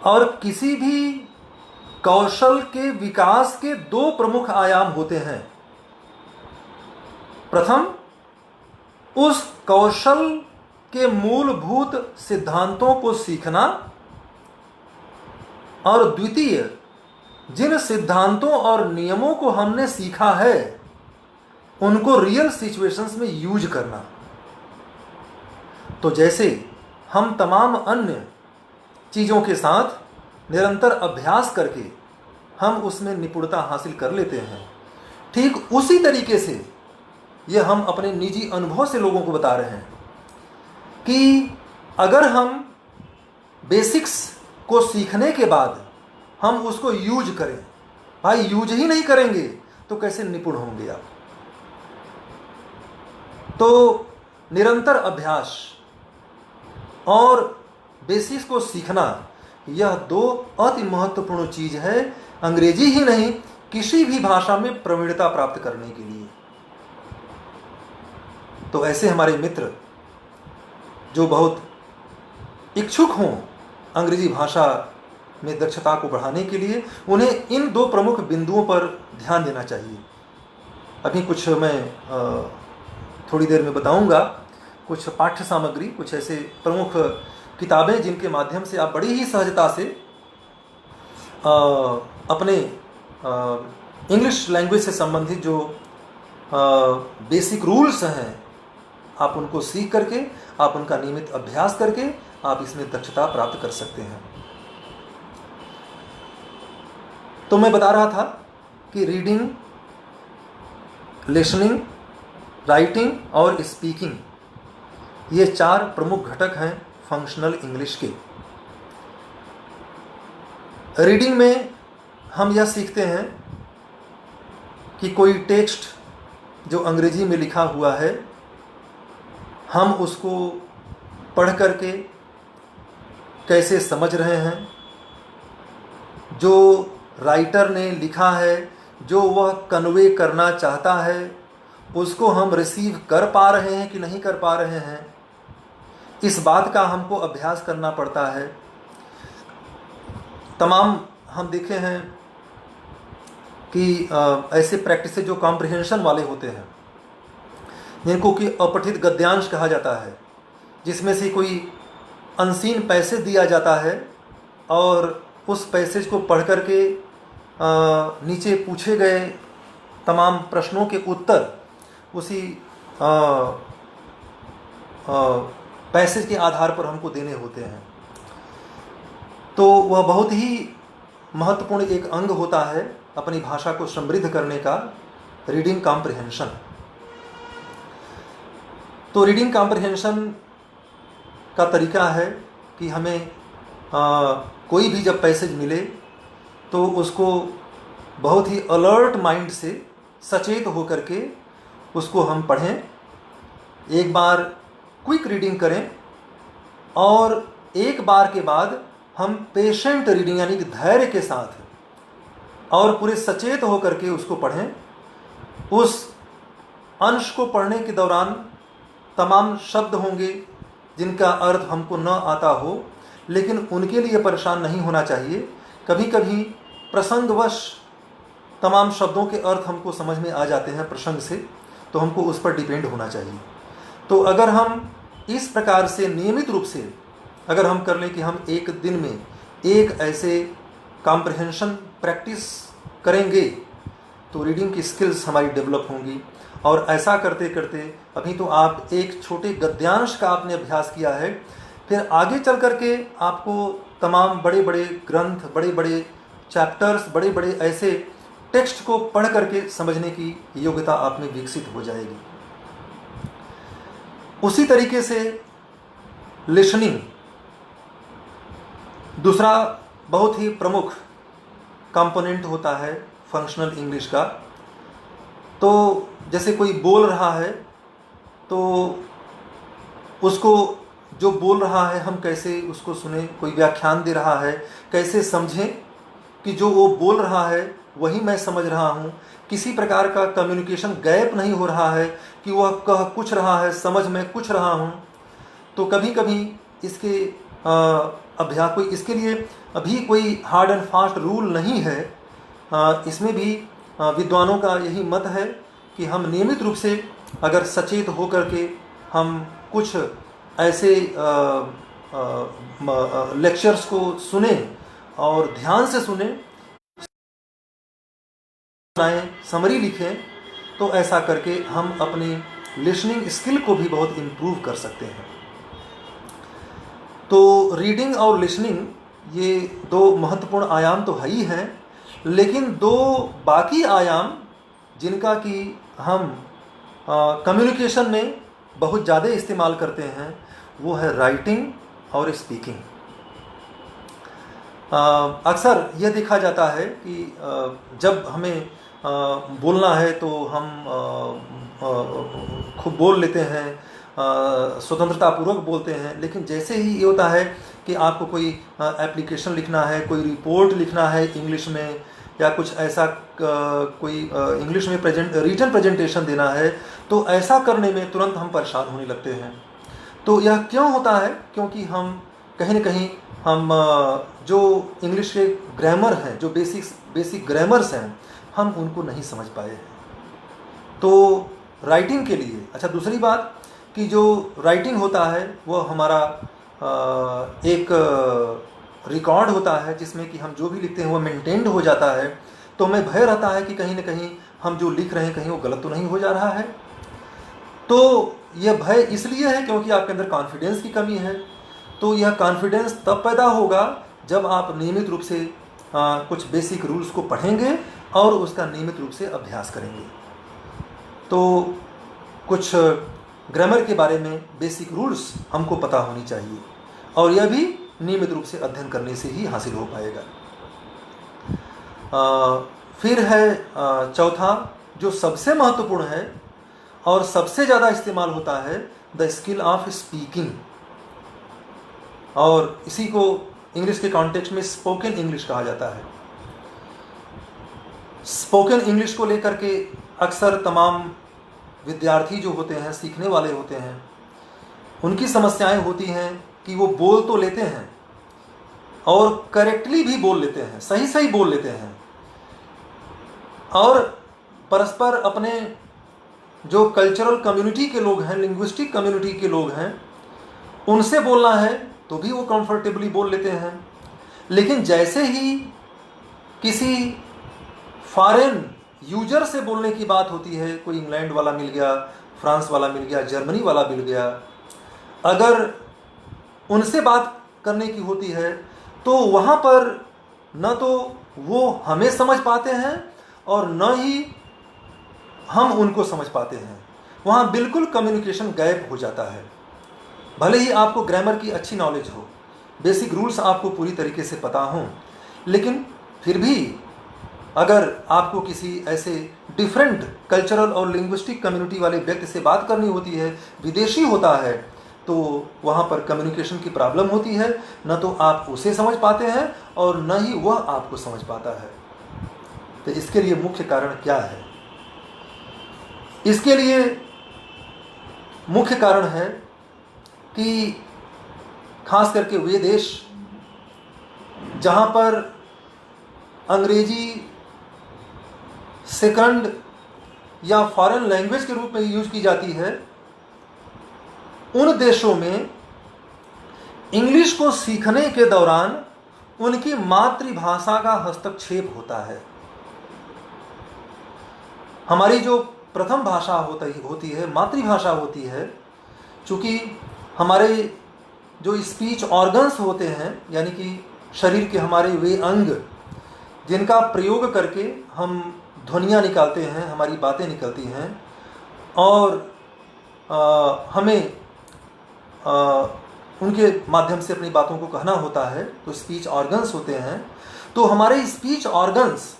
और किसी भी कौशल के विकास के 2 प्रमुख आयाम होते हैं। प्रथम, उस कौशल के मूलभूत सिद्धांतों को सीखना, और द्वितीय, जिन सिद्धांतों और नियमों को हमने सीखा है उनको रियल सिचुएशंस में यूज करना। तो जैसे हम तमाम अन्य चीज़ों के साथ निरंतर अभ्यास करके हम उसमें निपुणता हासिल कर लेते हैं, ठीक उसी तरीके से ये हम अपने निजी अनुभव से लोगों को बता रहे हैं कि अगर हम बेसिक्स को सीखने के बाद हम उसको यूज करें, भाई यूज ही नहीं करेंगे तो कैसे निपुण होंगे आप। तो निरंतर अभ्यास और बेसिक्स को सीखना, यह 2 अति महत्वपूर्ण चीज है अंग्रेजी ही नहीं, किसी भी भाषा में प्रवीणता प्राप्त करने के लिए। तो ऐसे हमारे मित्र जो बहुत इच्छुक हों अंग्रेजी भाषा में दक्षता को बढ़ाने के लिए, उन्हें इन 2 प्रमुख बिंदुओं पर ध्यान देना चाहिए। अभी कुछ मैं थोड़ी देर में बताऊंगा, कुछ पाठ्य सामग्री, कुछ ऐसे प्रमुख किताबें जिनके माध्यम से आप बड़ी ही सहजता से अपने इंग्लिश लैंग्वेज से संबंधित जो बेसिक रूल्स हैं, आप उनको सीख करके, आप उनका नियमित अभ्यास करके आप इसमें दक्षता प्राप्त कर सकते हैं। तो मैं बता रहा था कि रीडिंग, लिसनिंग, राइटिंग और स्पीकिंग, ये 4 प्रमुख घटक हैं फंक्शनल इंग्लिश के। रीडिंग में हम यह सीखते हैं कि कोई टेक्स्ट जो अंग्रेजी में लिखा हुआ है, हम उसको पढ़ करके कैसे समझ रहे हैं, जो राइटर ने लिखा है, जो वह कन्वे करना चाहता है, उसको हम रिसीव कर पा रहे हैं कि नहीं कर पा रहे हैं, इस बात का हमको अभ्यास करना पड़ता है। तमाम हम देखे हैं कि ऐसे प्रैक्टिस जो कॉम्प्रिहेंशन वाले होते हैं, जिनको कि अपठित गद्यांश कहा जाता है, जिसमें से कोई अनसीन पैसेज दिया जाता है और उस पैसेज को पढ़ करके नीचे पूछे गए तमाम प्रश्नों के उत्तर उसी पैसेज के आधार पर हमको देने होते हैं। तो वह बहुत ही महत्वपूर्ण एक अंग होता है अपनी भाषा को समृद्ध करने का, रीडिंग कॉम्प्रिहेंशन। तो रीडिंग कॉम्प्रिहेंशन का तरीका है कि हमें कोई भी जब पैसेज मिले तो उसको बहुत ही अलर्ट माइंड से सचेत होकर के उसको हम पढ़ें, एक बार क्विक रीडिंग करें और एक बार के बाद हम पेशेंट रीडिंग यानी कि धैर्य के साथ और पूरे सचेत होकर के उसको पढ़ें। उस अंश को पढ़ने के दौरान तमाम शब्द होंगे जिनका अर्थ हमको न आता हो, लेकिन उनके लिए परेशान नहीं होना चाहिए। कभी कभी प्रसंगवश तमाम शब्दों के अर्थ हमको समझ में आ जाते हैं प्रसंग से, तो हमको उस पर डिपेंड होना चाहिए। तो अगर हम इस प्रकार से नियमित रूप से अगर हम कर लें कि हम एक दिन में एक ऐसे कॉम्प्रिहेंशन प्रैक्टिस करेंगे, तो रीडिंग की स्किल्स हमारी डेवलप होंगी। और ऐसा करते करते अभी तो आप एक छोटे गद्यांश का आपने अभ्यास किया है, फिर आगे चल करके आपको तमाम बड़े बड़े ग्रंथ, बड़े बड़े चैप्टर्स, बड़े बड़े ऐसे टेक्स्ट को पढ़ करके समझने की योग्यता आप में विकसित हो जाएगी। उसी तरीके से लिसनिंग दूसरा बहुत ही प्रमुख कंपोनेंट होता है फंक्शनल इंग्लिश का। तो जैसे कोई बोल रहा है तो उसको जो बोल रहा है हम कैसे उसको सुने, कोई व्याख्यान दे रहा है कैसे समझें कि जो वो बोल रहा है वही मैं समझ रहा हूँ, किसी प्रकार का कम्युनिकेशन गैप नहीं हो रहा है कि वह कह कुछ रहा है समझ में कुछ रहा हूँ। तो कभी कभी इसके अभ्यास कोई इसके लिए अभी कोई हार्ड एंड फास्ट रूल नहीं है। इसमें भी विद्वानों का यही मत है कि हम नियमित रूप से अगर सचेत होकर के हम कुछ ऐसे लेक्चर्स को सुने और ध्यान से सुने, समरी लिखें, तो ऐसा करके हम अपनी लिसनिंग स्किल को भी बहुत इम्प्रूव कर सकते हैं। तो रीडिंग और लिसनिंग ये दो महत्वपूर्ण आयाम तो है ही हैं, लेकिन दो बाकी आयाम जिनका कि हम कम्युनिकेशन में बहुत ज़्यादा इस्तेमाल करते हैं वो है राइटिंग और स्पीकिंग। अक्सर यह देखा जाता है कि जब हमें बोलना है तो हम खूब बोल लेते हैं, स्वतंत्रतापूर्वक बोलते हैं, लेकिन जैसे ही ये होता है कि आपको कोई एप्लीकेशन लिखना है, कोई रिपोर्ट लिखना है इंग्लिश में, या कुछ ऐसा कोई इंग्लिश में रिटन प्रेजेंटेशन देना है, तो ऐसा करने में तुरंत हम परेशान होने लगते हैं। तो यह क्यों होता है? क्योंकि हम कहीं न कहीं हम जो इंग्लिश के ग्रामर हैं, जो बेसिक ग्रामर्स हैं, हम उनको नहीं समझ पाए हैं। तो राइटिंग के लिए अच्छा, दूसरी बात कि जो राइटिंग होता है वो हमारा एक रिकॉर्ड होता है जिसमें कि हम जो भी लिखते हैं वो मेंटेन्ड हो जाता है। तो हमें भय रहता है कि कहीं न कहीं हम जो लिख रहे हैं कहीं वो गलत तो नहीं हो जा रहा है। तो यह भय इसलिए है क्योंकि आपके अंदर कॉन्फिडेंस की कमी है। तो यह कॉन्फिडेंस तब पैदा होगा जब आप नियमित रूप से कुछ बेसिक रूल्स को पढ़ेंगे और उसका नियमित रूप से अभ्यास करेंगे। तो कुछ ग्रामर के बारे में बेसिक रूल्स हमको पता होनी चाहिए। और यह भी नियमित रूप से अध्ययन करने से ही हासिल हो पाएगा। फिर है चौथा, जो सबसे महत्वपूर्ण है और सबसे ज़्यादा इस्तेमाल होता है, द स्किल ऑफ स्पीकिंग, और इसी को इंग्लिश के कॉन्टेक्स्ट में स्पोकन इंग्लिश कहा जाता है। स्पोकन इंग्लिश को लेकर के अक्सर तमाम विद्यार्थी जो होते हैं, सीखने वाले होते हैं, उनकी समस्याएं होती हैं कि वो बोल तो लेते हैं और करेक्टली भी बोल लेते हैं, सही सही बोल लेते हैं, और परस्पर अपने जो कल्चरल कम्युनिटी के लोग हैं, लिंग्विस्टिक कम्युनिटी के लोग हैं, उनसे बोलना है तो भी वो कंफर्टेबली बोल लेते हैं। लेकिन जैसे ही किसी फॉरेन यूजर से बोलने की बात होती है, कोई इंग्लैंड वाला मिल गया, फ्रांस वाला मिल गया, जर्मनी वाला मिल गया, अगर उनसे बात करने की होती है तो वहाँ पर न तो वो हमें समझ पाते हैं और न ही हम उनको समझ पाते हैं। वहाँ बिल्कुल कम्युनिकेशन गैप हो जाता है। भले ही आपको ग्रामर की अच्छी नॉलेज हो, बेसिक रूल्स आपको पूरी तरीके से पता हों, लेकिन फिर भी अगर आपको किसी ऐसे डिफरेंट कल्चरल और लिंग्विस्टिक कम्युनिटी वाले व्यक्ति से बात करनी होती है, विदेशी होता है, तो वहाँ पर कम्युनिकेशन की प्रॉब्लम होती है। न तो आप उसे समझ पाते हैं और न ही वह आपको समझ पाता है। तो इसके लिए मुख्य कारण क्या है? इसके लिए मुख्य कारण है कि खास करके वे देश जहाँ पर अंग्रेजी सेकंड या फॉरेन लैंग्वेज के रूप में यूज की जाती है, उन देशों में इंग्लिश को सीखने के दौरान उनकी मातृभाषा का हस्तक्षेप होता है। हमारी जो प्रथम भाषा होती है, मातृभाषा होती है, चूँकि हमारे जो स्पीच ऑर्गन्स होते हैं, यानी कि शरीर के हमारे वे अंग जिनका प्रयोग करके हम ध्वनियाँ निकालते हैं, हमारी बातें निकलती हैं और हमें उनके माध्यम से अपनी बातों को कहना होता है, तो स्पीच ऑर्गन्स होते हैं। तो हमारे स्पीच ऑर्गन्स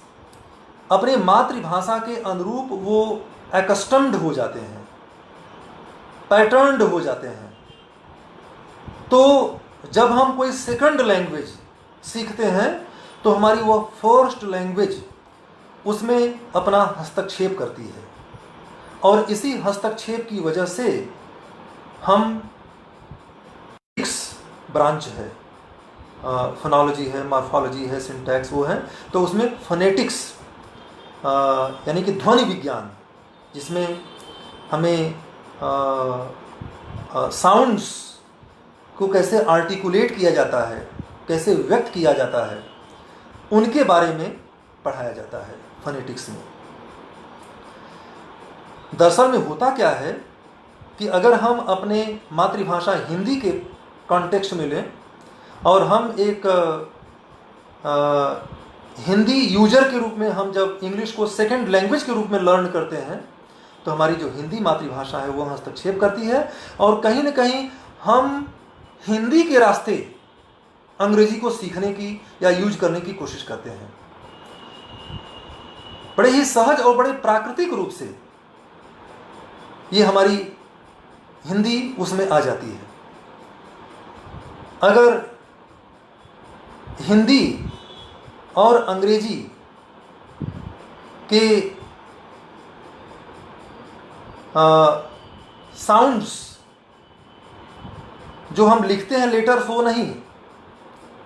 अपने मातृभाषा के अनुरूप वो एकस्टम्ड हो जाते हैं, पैटर्न्ड हो जाते हैं। तो जब हम कोई सेकंड लैंग्वेज सीखते हैं तो हमारी वह फर्स्ट लैंग्वेज उसमें अपना हस्तक्षेप करती है, और इसी हस्तक्षेप की वजह से हम ब्रांच है, फोनोलॉजी है, मॉर्फोलॉजी है, सिंटैक्स वो है, तो उसमें फोनेटिक्स यानी कि ध्वनि विज्ञान, जिसमें हमें साउंड्स को कैसे आर्टिकुलेट किया जाता है, कैसे व्यक्त किया जाता है, उनके बारे में पढ़ाया जाता है फोनेटिक्स में। दरअसल में होता क्या है कि अगर हम अपने मातृभाषा हिंदी के कॉन्टेक्स्ट में लें और हम एक हिंदी यूजर के रूप में हम जब इंग्लिश को सेकंड लैंग्वेज के रूप में लर्न करते हैं, तो हमारी जो हिंदी मातृभाषा है वो हस्तक्षेप करती है, और कहीं न कहीं हम हिंदी के रास्ते अंग्रेजी को सीखने की या यूज करने की कोशिश करते हैं। बड़े ही सहज और बड़े प्राकृतिक रूप से ये हमारी हिंदी उसमें आ जाती है। अगर हिंदी और अंग्रेजी के साउंड्स जो हम लिखते हैं लेटर्स, वो नहीं,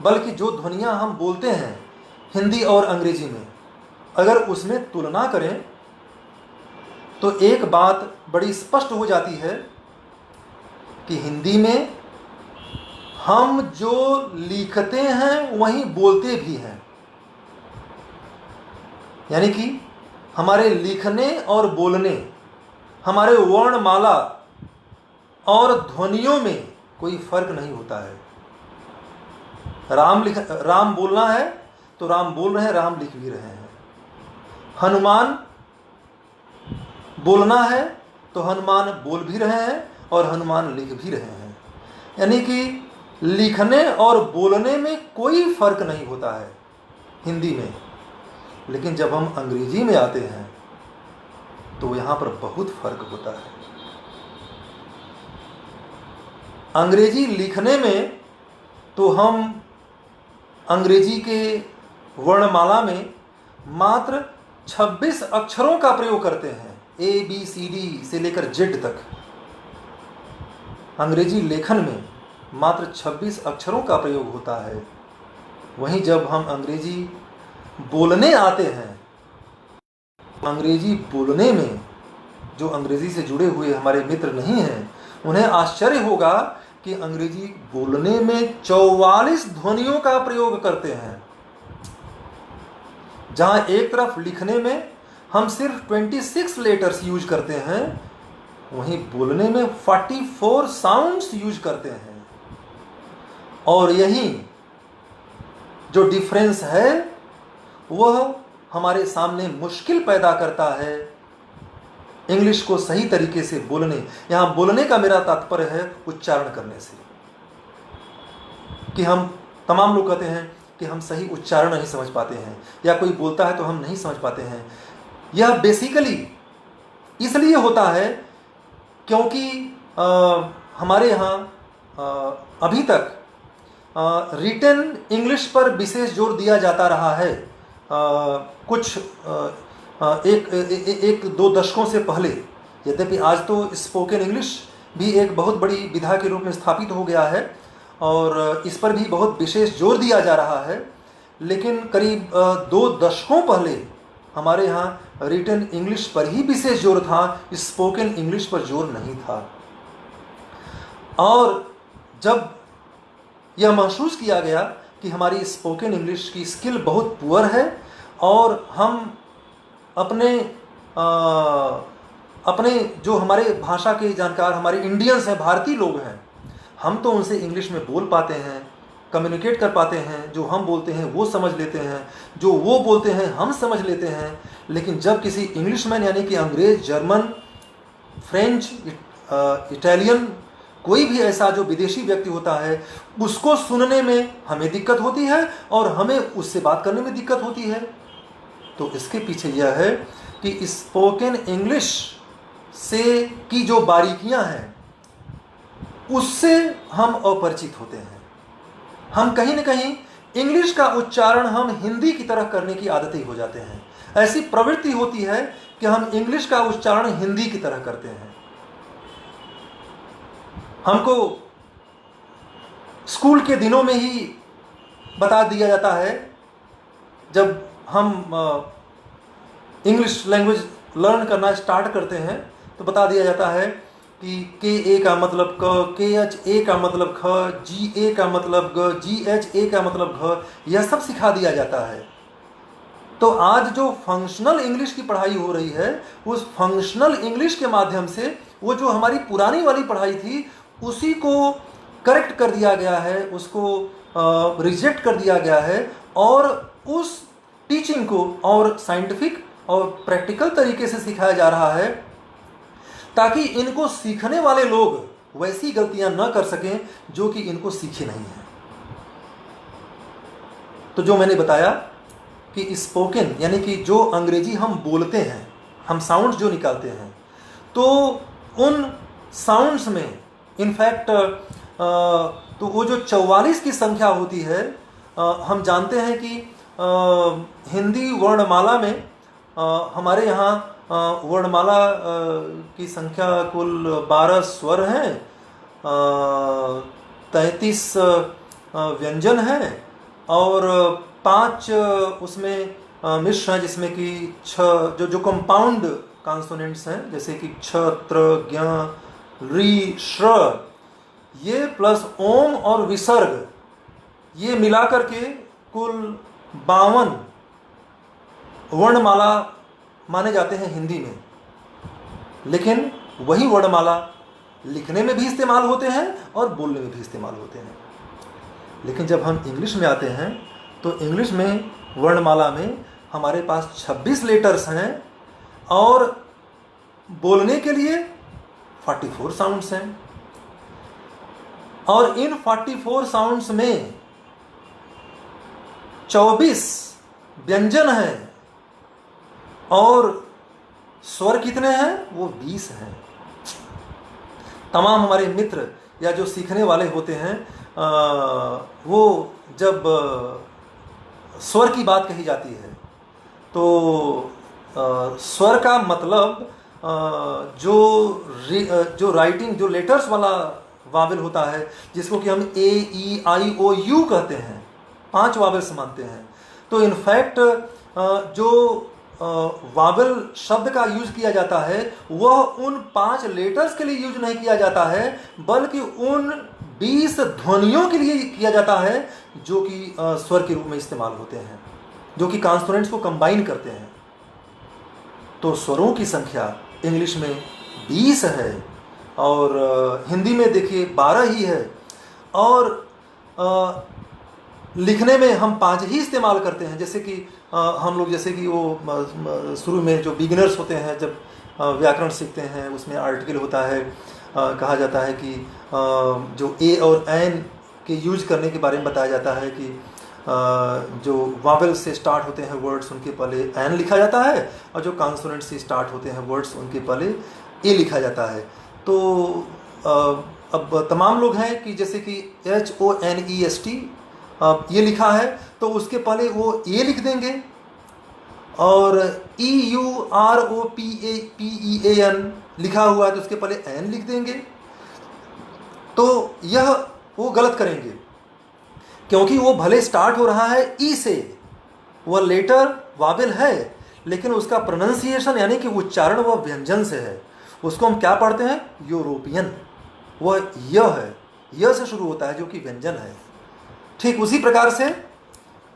बल्कि जो ध्वनियाँ हम बोलते हैं हिंदी और अंग्रेजी में, अगर उसमें तुलना करें तो एक बात बड़ी स्पष्ट हो जाती है कि हिंदी में हम जो लिखते हैं वहीं बोलते भी हैं। यानी कि हमारे लिखने और बोलने, हमारे वर्णमाला और ध्वनियों में कोई फर्क नहीं होता है। राम बोलना है तो राम बोल रहे हैं, राम लिख भी रहे हैं। हनुमान बोलना है तो हनुमान बोल भी रहे हैं और हनुमान लिख भी रहे हैं। यानी कि लिखने और बोलने में कोई फर्क नहीं होता है हिंदी में, लेकिन जब हम अंग्रेजी में आते हैं तो यहाँ पर बहुत फर्क होता है। अंग्रेजी लिखने में तो हम अंग्रेजी के वर्णमाला में मात्र 26 अक्षरों का प्रयोग करते हैं, ABCD से लेकर Z तक। अंग्रेजी लेखन में मात्र 26 अक्षरों का प्रयोग होता है। वहीं जब हम अंग्रेजी बोलने आते हैं, अंग्रेजी बोलने में जो अंग्रेजी से जुड़े हुए हमारे मित्र नहीं हैं, उन्हें आश्चर्य होगा कि अंग्रेजी बोलने में 44 ध्वनियों का प्रयोग करते हैं। जहां एक तरफ लिखने में हम सिर्फ 26 लेटर्स यूज करते हैं, वहीं बोलने में 44 साउंड्स यूज करते हैं। और यही जो डिफरेंस है वह हमारे सामने मुश्किल पैदा करता है इंग्लिश को सही तरीके से बोलने। यहां बोलने का मेरा तात्पर्य है उच्चारण करने से, कि हम तमाम लोग कहते हैं कि हम सही उच्चारण नहीं समझ पाते हैं, या कोई बोलता है तो हम नहीं समझ पाते हैं। यह बेसिकली इसलिए होता है क्योंकि हमारे यहाँ अभी तक रिटन इंग्लिश पर विशेष जोर दिया जाता रहा है। कुछ एक दो दशकों से पहले, यद्यपि आज तो स्पोकन इंग्लिश भी एक बहुत बड़ी विधा के रूप में स्थापित हो गया है और इस पर भी बहुत विशेष जोर दिया जा रहा है, लेकिन करीब 2 दशकों पहले हमारे यहाँ रिटन इंग्लिश पर ही विशेष जोर था, स्पोकन इंग्लिश पर जोर नहीं था। और जब यह महसूस किया गया कि हमारी स्पोकन इंग्लिश की स्किल बहुत पुअर है और हम अपने जो हमारे भाषा के जानकार हमारे इंडियंस हैं, भारतीय लोग हैं, हम तो उनसे इंग्लिश में बोल पाते हैं, कम्युनिकेट कर पाते हैं, जो हम बोलते हैं वो समझ लेते हैं, जो वो बोलते हैं हम समझ लेते हैं। लेकिन जब किसी इंग्लिशमैन यानी कि अंग्रेज, जर्मन, फ्रेंच, इटालियन, कोई भी ऐसा जो विदेशी व्यक्ति होता है, उसको सुनने में हमें दिक्कत होती है और हमें उससे बात करने में दिक्कत होती है। तो इसके पीछे यह है कि स्पोकन इंग्लिश से की जो बारीकियां हैं उससे हम अपरिचित होते हैं। हम कहीं न कहीं इंग्लिश का उच्चारण हम हिंदी की तरह करने की आदती हो जाते हैं। ऐसी प्रवृत्ति होती है कि हम इंग्लिश का उच्चारण हिंदी की तरह करते हैं। हमको स्कूल के दिनों में ही बता दिया जाता है, जब हम इंग्लिश लैंग्वेज लर्न करना स्टार्ट करते हैं तो बता दिया जाता है कि KA का मतलब क, KHA का मतलब ख, GA का मतलब ग, GHA का मतलब घ, यह सब सिखा दिया जाता है। तो आज जो फंक्शनल इंग्लिश की पढ़ाई हो रही है, उस फंक्शनल इंग्लिश के माध्यम से वो जो हमारी पुरानी वाली पढ़ाई थी उसी को करेक्ट कर दिया गया है, उसको रिजेक्ट कर दिया गया है और उस टीचिंग को और साइंटिफिक और प्रैक्टिकल तरीके से सिखाया जा रहा है ताकि इनको सीखने वाले लोग वैसी गलतियां न कर सकें जो कि इनको सीखे नहीं हैं। तो जो मैंने बताया कि स्पोकन यानी कि जो अंग्रेजी हम बोलते हैं, हम साउंड्स जो निकालते हैं, तो उन साउंड्स में इनफैक्ट तो वो जो 44 की संख्या होती है, हम जानते हैं कि हिंदी वर्णमाला में हमारे यहाँ वर्णमाला की संख्या कुल 12 स्वर हैं, 33 व्यंजन हैं और 5 उसमें मिश्र हैं, जिसमें कि 6 जो कंपाउंड कॉन्सोनेंट्स हैं, जैसे कि क्ष, त्र, ज्ञ, ऋ, श्र, ये प्लस ओम और विसर्ग, ये मिलाकर के कुल 52 वर्णमाला माने जाते हैं हिंदी में। लेकिन वही वर्णमाला लिखने में भी इस्तेमाल होते हैं और बोलने में भी इस्तेमाल होते हैं। लेकिन जब हम इंग्लिश में आते हैं तो इंग्लिश में वर्णमाला में हमारे पास 26 लेटर्स हैं और बोलने के लिए 44 साउंड्स हैं। और इन 44 साउंड्स में 24 व्यंजन हैं और स्वर कितने हैं? वो 20 हैं। तमाम हमारे मित्र या जो सीखने वाले होते हैं वो जब स्वर की बात कही जाती है तो स्वर का मतलब जो राइटिंग, जो लेटर्स वाला वावेल होता है, जिसको कि हम ए ई आई ओ यू कहते हैं, 5 वावेल्स मानते हैं। तो इनफैक्ट जो वावेल शब्द का यूज किया जाता है वह उन 5 लेटर्स के लिए यूज नहीं किया जाता है, बल्कि उन 20 ध्वनियों के लिए किया जाता है जो कि स्वर के रूप में इस्तेमाल होते हैं, जो कि कॉन्सोनेंट्स को कंबाइन करते हैं। तो स्वरों की संख्या इंग्लिश में 20 है और हिंदी में देखिए 12 ही है, और लिखने में हम 5 ही इस्तेमाल करते हैं। जैसे कि हम लोग, जैसे कि वो शुरू में जो बिगिनर्स होते हैं, जब व्याकरण सीखते हैं, उसमें आर्टिकल होता है, कहा जाता है कि जो ए और एन के यूज करने के बारे में बताया जाता है कि जो वावेल से स्टार्ट होते हैं वर्ड्स, उनके पहले एन लिखा जाता है, और जो कॉन्सोनेंट से स्टार्ट होते हैं वर्ड्स, उनके पहले ए लिखा जाता है। तो अब तमाम लोग हैं कि जैसे कि HONEST ये लिखा है तो उसके पहले वो ए लिख देंगे, और EUROPEAN लिखा हुआ है तो उसके पहले एन लिख देंगे। तो यह वो गलत करेंगे, क्योंकि वो भले स्टार्ट हो रहा है ई से, वह लेटर वावेल है, लेकिन उसका प्रोनाउंसिएशन यानी कि उच्चारण वह व्यंजन से है। उसको हम क्या पढ़ते हैं? यूरोपियन। वह य है, य से शुरू होता है जो कि व्यंजन है। ठीक उसी प्रकार से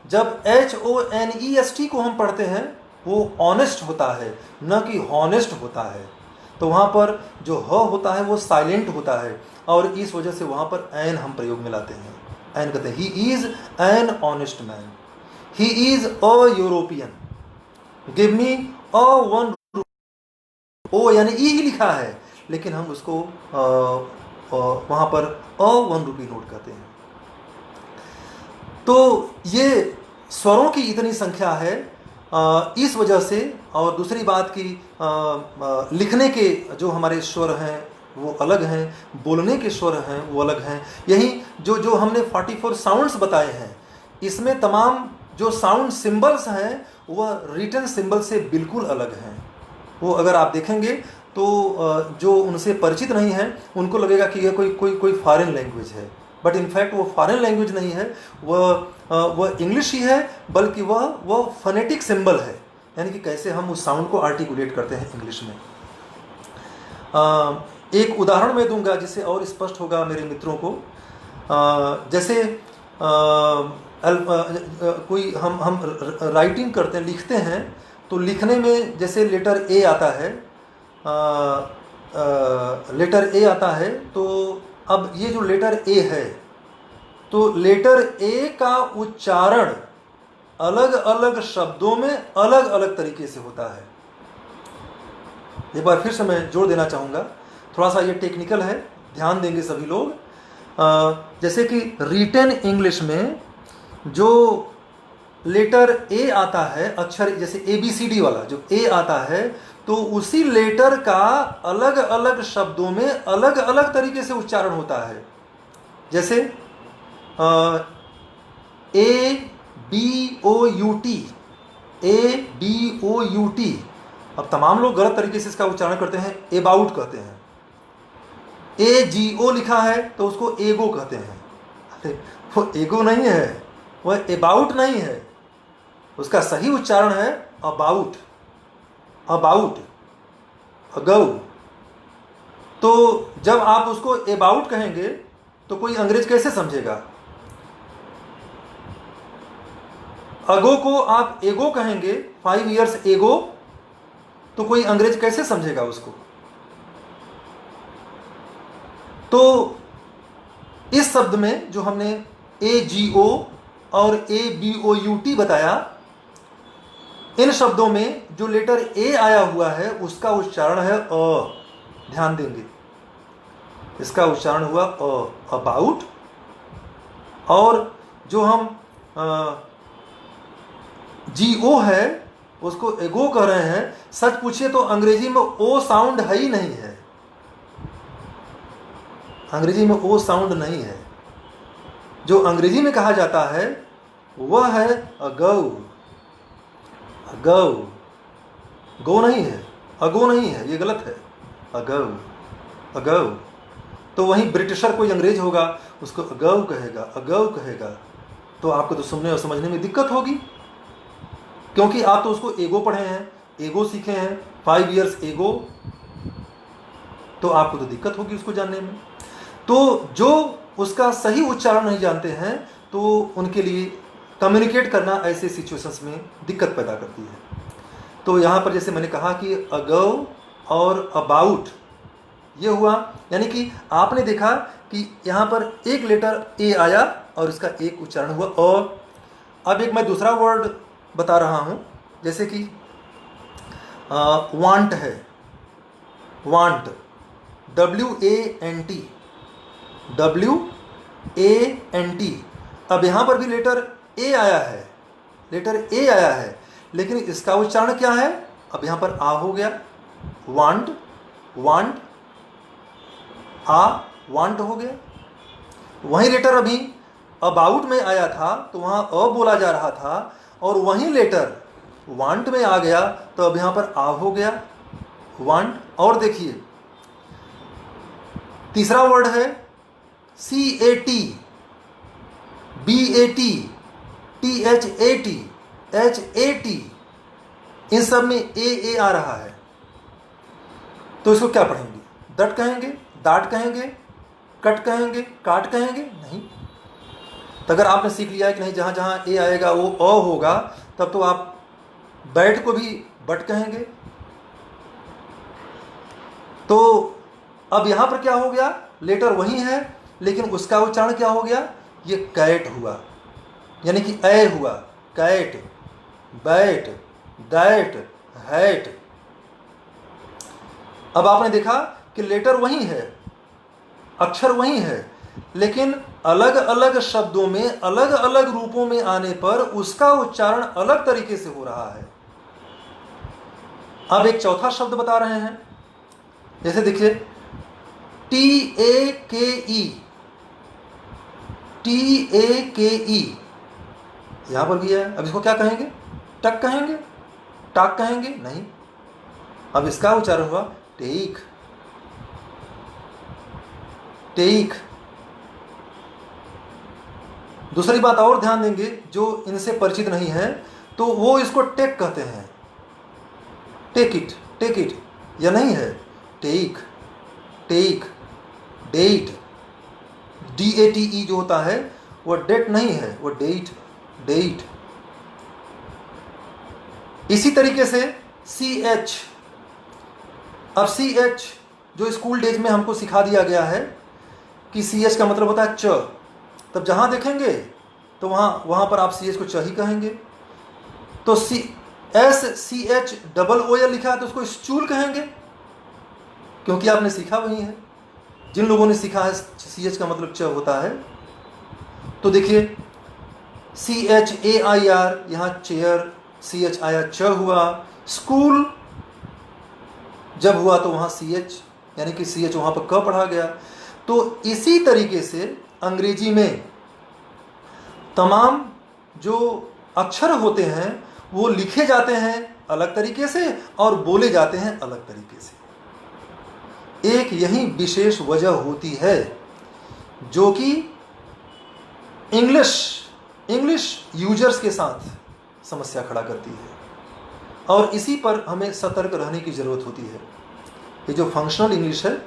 जब HONEST को हम पढ़ते हैं वो ऑनेस्ट होता है, न कि हॉनेस्ट होता है। तो वहाँ पर जो ह होता है वो साइलेंट होता है, और इस वजह से वहाँ पर एन हम प्रयोग में लाते हैं। एन कहते हैं he is an honest man, he is a European, give me a 1 ओ यानी ई ही लिखा है, लेकिन हम उसको वहाँ पर अ 1 रुपी नोट करते हैं। तो ये स्वरों की इतनी संख्या है इस वजह से। और दूसरी बात की लिखने के जो हमारे स्वर हैं वो अलग हैं, बोलने के स्वर हैं वो अलग हैं। यही जो हमने 44 साउंड्स बताए हैं, इसमें तमाम जो साउंड सिंबल्स हैं वह रिटन सिंबल से बिल्कुल अलग हैं। वो अगर आप देखेंगे तो जो उनसे परिचित नहीं है उनको लगेगा कि यह कोई फॉरेन लैंग्वेज है, बट इनफैक्ट वो फॉरेन लैंग्वेज नहीं है, वह इंग्लिश ही है, बल्कि वह फोनेटिक सिंबल है, यानी कि कैसे हम उस साउंड को आर्टिकुलेट करते हैं इंग्लिश में। एक उदाहरण मैं दूंगा जिससे और स्पष्ट होगा मेरे मित्रों को। जैसे कोई हम राइटिंग करते हैं, लिखते हैं, तो लिखने में जैसे लेटर ए आता है, तो अब ये जो लेटर ए है, तो लेटर ए का उच्चारण अलग अलग शब्दों में अलग अलग तरीके से होता है। एक बार फिर से मैं जोर देना चाहूँगा, थोड़ा सा ये टेक्निकल है, ध्यान देंगे सभी लोग। जैसे कि रिटन इंग्लिश में जो लेटर ए आता है, अक्षर जैसे ABCD वाला जो ए आता है, तो उसी लेटर का अलग अलग शब्दों में अलग अलग तरीके से उच्चारण होता है। जैसे ABOUT, अब तमाम लोग गलत तरीके से इसका उच्चारण करते हैं, एबाउट कहते हैं। AGO लिखा है तो उसको एगो कहते हैं। अरे वो एगो नहीं है, वह एबाउट नहीं है, उसका सही उच्चारण है अबाउट, अगौ। तो जब आप उसको एबाउट कहेंगे तो कोई अंग्रेज कैसे समझेगा? अगो को आप एगो कहेंगे, 5 years एगो, तो कोई अंग्रेज कैसे समझेगा उसको? तो इस शब्द में जो हमने AGO और ABOUT बताया, इन शब्दों में जो लेटर ए आया हुआ है उसका उच्चारण है अ। ध्यान देंगे, इसका उच्चारण हुआ अबाउट। और जो हम GO है उसको एगो कह रहे हैं। सच पूछिए तो अंग्रेजी में ओ साउंड है ही नहीं है, अंग्रेजी में ओ साउंड नहीं है। जो अंग्रेजी में कहा जाता है वह है अगो। अगो, गो नहीं है, अगो नहीं है, ये गलत है। अगो, अगो। तो वहीं ब्रिटिशर कोई अंग्रेज होगा उसको अगो कहेगा, अगो कहेगा, तो आपको तो सुनने और समझने में दिक्कत होगी, क्योंकि आप तो उसको एगो पढ़े हैं, एगो सीखे हैं, 5 इयर्स एगो, तो आपको तो दिक्कत होगी उसको जानने में। तो जो उसका सही उच्चारण नहीं जानते हैं तो उनके लिए कम्युनिकेट करना ऐसे सिचुएशंस में दिक्कत पैदा करती है। तो यहाँ पर जैसे मैंने कहा कि अगो और अबाउट ये हुआ, यानी कि आपने देखा कि यहाँ पर एक लेटर ए आया और इसका एक उच्चारण हुआ। और अब एक मैं दूसरा वर्ड बता रहा हूँ, जैसे कि वांट है, वांट, WANT, WANT। अब यहाँ पर भी लेटर ए आया है, लेटर ए आया है, लेकिन इसका उच्चारण क्या है? अब यहाँ पर आ हो गया, वांट, वांट, आ, वांट हो गया। वही लेटर अभी अबाउट में आया था तो वहाँ अ बोला जा रहा था, और वही लेटर वांट में आ गया तो अब यहाँ पर आ हो गया, वांट। और देखिए तीसरा वर्ड है CAT, BAT, THAT, HAT, इन सब में ए आ रहा है, तो इसको क्या पढ़ेंगे? दट कहेंगे, दाट कहेंगे, कट कहेंगे, काट कहेंगे? नहीं। तो अगर आपने सीख लिया है कि नहीं जहाँ जहाँ ए आएगा वो अ होगा, तब तो आप बैट को भी बट कहेंगे। तो अब यहाँ पर क्या हो गया? लेटर वही है लेकिन उसका उच्चारण क्या हो गया? ये कैट हुआ, यानी कि ए हुआ, कैट, बैट, दैट, हैट। अब आपने देखा कि लेटर वही है, अक्षर वही है, लेकिन अलग अलग शब्दों में अलग अलग रूपों में आने पर उसका उच्चारण अलग तरीके से हो रहा है। अब एक चौथा शब्द बता रहे हैं, जैसे देखिए TAKE, TAKE यहां पर भी है। अब इसको क्या कहेंगे? टक कहेंगे, टाक कहेंगे? नहीं। अब इसका उच्चारण हुआ टेक, टेक। दूसरी बात और ध्यान देंगे, जो इनसे परिचित नहीं है तो वो इसको टेक कहते हैं, टेक इट, टेक इट, या नहीं है टेक, टेक, डेट, DATE जो होता है वो डेट नहीं है, वो डेट, डेट। इसी तरीके से CH। अब CH जो स्कूल डेज में हमको सिखा दिया गया है कि CH का मतलब होता है च, तब जहां देखेंगे तो वहां पर आप CH को च ही कहेंगे। तो SCHOOL लिखा है तो उसको स्टूल कहेंगे, क्योंकि आपने सीखा वही है। जिन लोगों ने सीखा है CH का मतलब च होता है। तो देखिए CHAIR, यहाँ चेयर, CH आया, च हुआ। स्कूल जब हुआ तो वहाँ CH, यानी कि CH वहाँ पर क पढ़ा गया। तो इसी तरीके से अंग्रेजी में तमाम जो अक्षर होते हैं वो लिखे जाते हैं अलग तरीके से और बोले जाते हैं अलग तरीके से। एक यही विशेष वजह होती है जो कि इंग्लिश यूजर्स के साथ समस्या खड़ा करती है, और इसी पर हमें सतर्क रहने की ज़रूरत होती है। ये जो फंक्शनल इंग्लिश है,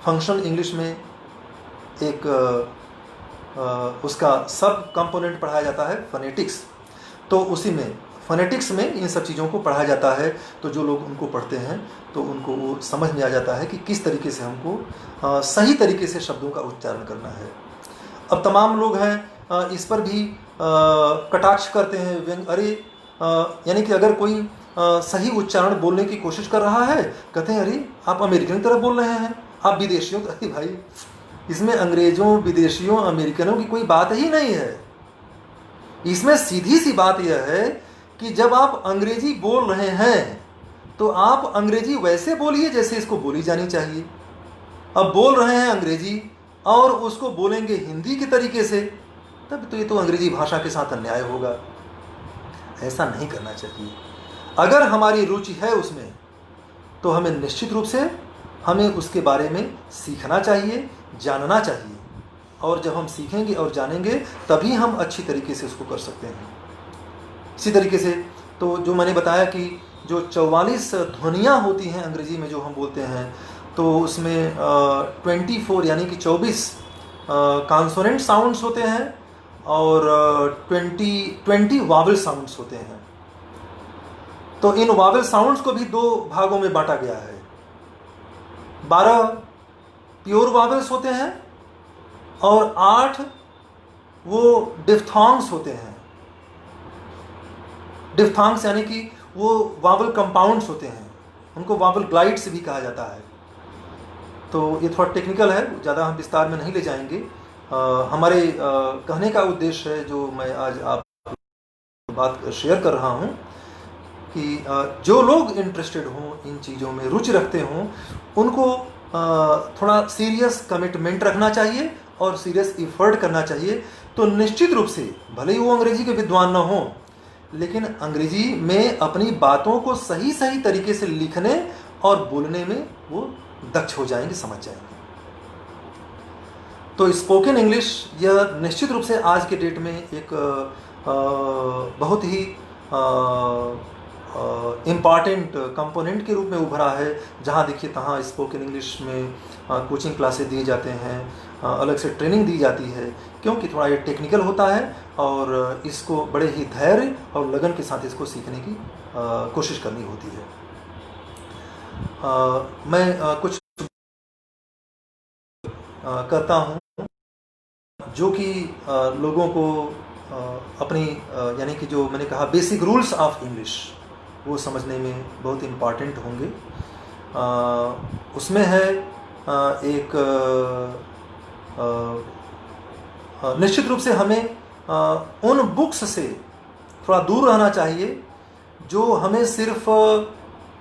फंक्शनल इंग्लिश में एक उसका सब कंपोनेंट पढ़ाया जाता है फोनेटिक्स। तो उसी में फोनेटिक्स में इन सब चीज़ों को पढ़ाया जाता है। तो जो लोग उनको पढ़ते हैं तो उनको वो समझ में आ जाता है कि किस तरीके से हमको सही तरीके से शब्दों का उच्चारण करना है। अब तमाम लोग हैं इस पर भी कटाक्ष करते हैं, अरे यानी कि अगर कोई सही उच्चारण बोलने की कोशिश कर रहा है, कहते हैं अरे आप अमेरिकन की तरह बोल रहे हैं, आप विदेशियों, अरे भाई इसमें अंग्रेजों, विदेशियों, अमेरिकनों की कोई बात ही नहीं है। इसमें सीधी सी बात यह है कि जब आप अंग्रेजी बोल रहे हैं तो आप अंग्रेजी वैसे बोलिए जैसे इसको बोली जानी चाहिए। अब बोल रहे हैं अंग्रेजी और उसको बोलेंगे हिंदी के तरीके से, तब तो ये तो अंग्रेजी भाषा के साथ अन्याय होगा। ऐसा नहीं करना चाहिए। अगर हमारी रुचि है उसमें तो हमें निश्चित रूप से हमें उसके बारे में सीखना चाहिए, जानना चाहिए, और जब हम सीखेंगे और जानेंगे तभी हम अच्छी तरीके से उसको कर सकते हैं। इसी तरीके से तो जो मैंने बताया कि जो 44 ध्वनियाँ होती हैं अंग्रेजी में जो हम बोलते हैं, तो उसमें 24 यानी कि 24 कॉन्सोनेंट साउंड्स होते हैं और 20 वावल साउंड्स होते हैं। तो इन वावल साउंड्स को भी 2 भागों में बांटा गया है। 12 प्योर वावल्स होते हैं और 8 वो डिफ्थॉन्ग्स होते हैं। डिफ्थॉन्ग्स यानी कि वो वावल कंपाउंड्स होते हैं, उनको वावल ग्लाइड्स भी कहा जाता है। तो ये थोड़ा टेक्निकल है, ज़्यादा हम विस्तार में नहीं ले जाएंगे। हमारे कहने का उद्देश्य है जो मैं आज आप बात शेयर कर रहा हूँ कि जो लोग इंटरेस्टेड हों, इन चीज़ों में रुचि रखते हों, उनको थोड़ा सीरियस कमिटमेंट रखना चाहिए और सीरियस एफर्ट करना चाहिए। तो निश्चित रूप से भले ही वो अंग्रेजी के विद्वान न हों, लेकिन अंग्रेजी में अपनी बातों को सही सही तरीके से लिखने और बोलने में वो दक्ष हो जाएंगे, समझ जाएंगे। तो स्पोकन इंग्लिश यह निश्चित रूप से आज के डेट में एक बहुत ही इम्पॉर्टेंट कंपोनेंट के रूप में उभरा है। जहाँ देखिए तहाँ स्पोकन इंग्लिश में कोचिंग क्लासेस दिए जाते हैं, अलग से ट्रेनिंग दी जाती है, क्योंकि थोड़ा ये टेक्निकल होता है और इसको बड़े ही धैर्य और लगन के साथ इसको सीखने की कोशिश करनी होती है। मैं कुछ करता हूँ जो कि लोगों को अपनी यानी कि जो मैंने कहा बेसिक रूल्स ऑफ इंग्लिश वो समझने में बहुत इम्पॉर्टेंट होंगे। उसमें है एक निश्चित रूप से हमें उन बुक्स से थोड़ा दूर रहना चाहिए जो हमें सिर्फ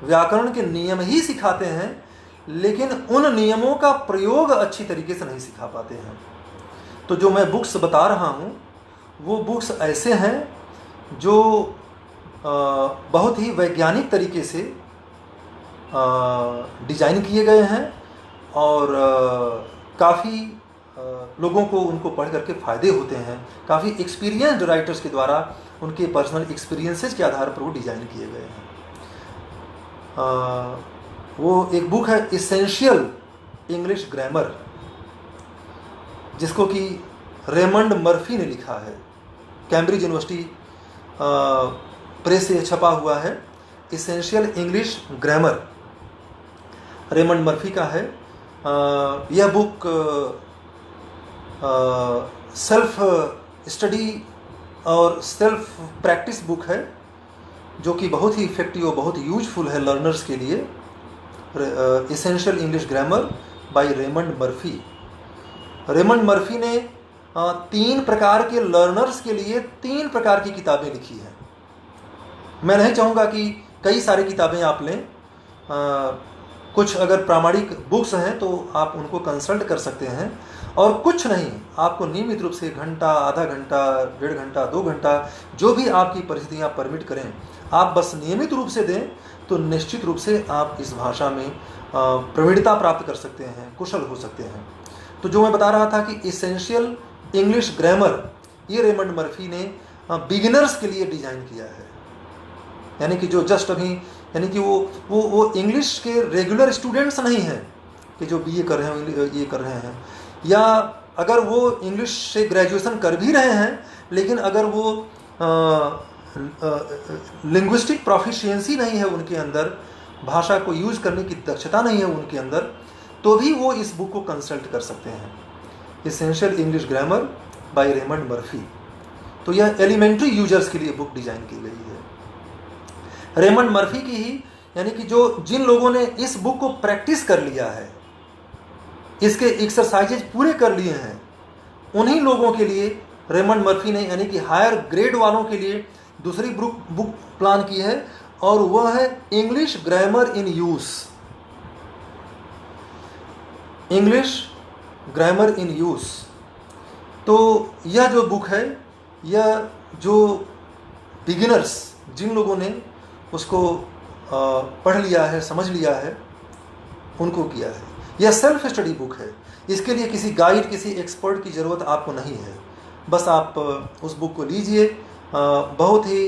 व्याकरण के नियम ही सिखाते हैं, लेकिन उन नियमों का प्रयोग अच्छी तरीके से नहीं सिखा पाते हैं। तो जो मैं बुक्स बता रहा हूँ वो बुक्स ऐसे हैं जो बहुत ही वैज्ञानिक तरीके से डिज़ाइन किए गए हैं और काफ़ी लोगों को उनको पढ़ करके फ़ायदे होते हैं। काफ़ी एक्सपीरियंस्ड राइटर्स के द्वारा उनके पर्सनल एक्सपीरियंसेस के आधार पर वो डिज़ाइन किए गए हैं। वो एक बुक है एसेंशियल इंग्लिश ग्रामर, जिसको कि रेमंड मर्फी ने लिखा है। कैम्ब्रिज यूनिवर्सिटी प्रेस से छपा हुआ है। Essential English grammar Raymond Murphy का है। यह बुक सेल्फ स्टडी और सेल्फ प्रैक्टिस बुक है, जो कि बहुत ही इफेक्टिव और बहुत यूजफुल है लर्नर्स के लिए। Essential English grammar bye Raymond Murphy. Raymond Murphy ने 3 प्रकार के लर्नर्स के लिए 3 प्रकार की किताबें लिखी हैं। मैं नहीं चाहूँगा कि कई सारी किताबें आप लें। कुछ अगर प्रामाणिक बुक्स हैं तो आप उनको कंसल्ट कर सकते हैं, और कुछ नहीं, आपको नियमित रूप से घंटा, आधा घंटा, 1.5 घंटा, 2 घंटा, जो भी आपकी परिस्थितियाँ परमिट करें, आप बस नियमित रूप से दें तो निश्चित रूप से आप इस भाषा में प्रवीणता प्राप्त कर सकते हैं, कुशल हो सकते हैं। तो जो मैं बता रहा था कि एसेंशियल इंग्लिश ग्रामर ये रेमंड मर्फी ने बिगिनर्स के लिए डिज़ाइन किया है। यानी कि जो जस्ट अभी, यानी कि वो इंग्लिश के रेगुलर स्टूडेंट्स नहीं हैं कि जो बीए कर रहे हैं, ये कर रहे हैं, या अगर वो इंग्लिश से ग्रेजुएशन कर भी रहे हैं, लेकिन अगर वो लिंग्विस्टिक प्रोफिशिएंसी नहीं है उनके अंदर, भाषा को यूज़ करने की दक्षता नहीं है उनके अंदर, तो भी वो इस बुक को कंसल्ट कर सकते हैं। Essential English grammar bye Raymond Murphy. तो यह एलिमेंट्री यूजर्स के लिए बुक डिज़ाइन की गई है। रेमंड मर्फी की ही, यानी कि जिन लोगों ने इस बुक को प्रैक्टिस कर लिया है, इसके एक्सरसाइजेज पूरे कर लिए हैं, उन्हीं लोगों के लिए रेमंड मर्फी ने, यानी कि हायर ग्रेड वालों के लिए दूसरी बुक प्लान की है, और वह है English grammar in use. English grammar in use. तो यह जो बुक है, यह जो बिगिनर्स, जिन लोगों ने उसको पढ़ लिया है, समझ लिया है, उनको किया है। यह सेल्फ स्टडी बुक है। इसके लिए किसी गाइड, किसी एक्सपर्ट की ज़रूरत आपको नहीं है। बस आप उस बुक को लीजिए। बहुत ही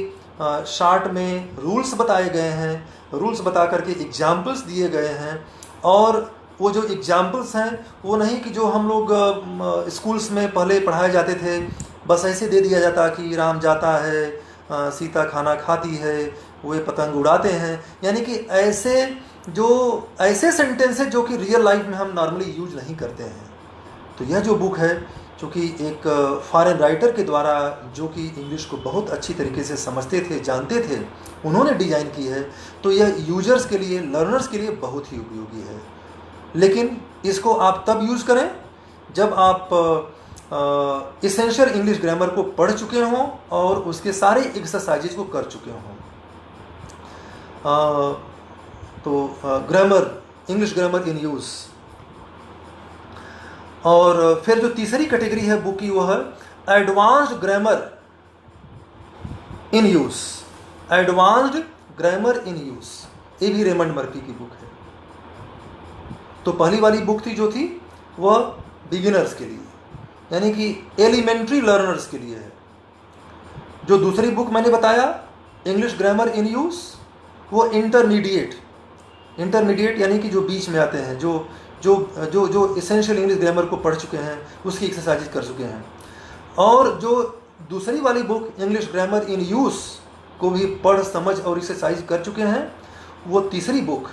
शार्ट में रूल्स बताए गए हैं, रूल्स बता करके एग्जाम्पल्स दिए गए हैं, और वो जो एग्जाम्पल्स हैं वो नहीं कि जो हम लोग स्कूल्स में पहले पढ़ाए जाते थे, बस ऐसे दे दिया जाता कि राम जाता है, सीता खाना खाती है, वे पतंग उड़ाते हैं, यानी कि ऐसे सेंटेंस है जो कि रियल लाइफ में हम नॉर्मली यूज नहीं करते हैं। तो यह जो बुक है, चूँकि एक फॉरेन राइटर के द्वारा, जो कि इंग्लिश को बहुत अच्छी तरीके से समझते थे, जानते थे, उन्होंने डिज़ाइन की है, तो यह यूजर्स के लिए, लर्नर्स के लिए बहुत ही उपयोगी है। लेकिन इसको आप तब यूज़ करें जब आप इसेंशियल इंग्लिश ग्रामर को पढ़ चुके हों और उसके सारे एक्सरसाइजेज को कर चुके हों। तो ग्रामर, इंग्लिश ग्रामर इन यूज़। और फिर जो तीसरी कैटेगरी है बुक की, वो है एडवांस्ड ग्रामर इन यूज़। एडवांस्ड ग्रामर इन यूज़, ये भी रेमंड मर्फी की बुक है। तो पहली वाली बुक थी जो थी, वह बिगिनर्स के लिए, यानी कि एलिमेंट्री लर्नर्स के लिए है। जो दूसरी बुक मैंने बताया, इंग्लिश ग्रामर इन यूज़, वो इंटरमीडिएट यानी कि जो बीच में आते हैं, जो इसेंशियल इंग्लिश ग्रामर को पढ़ चुके हैं, उसकी एक्सरसाइज कर चुके हैं। और जो दूसरी वाली बुक इंग्लिश ग्रामर इन यूज़ को भी पढ़, समझ और एक्सरसाइज कर चुके हैं, वो तीसरी बुक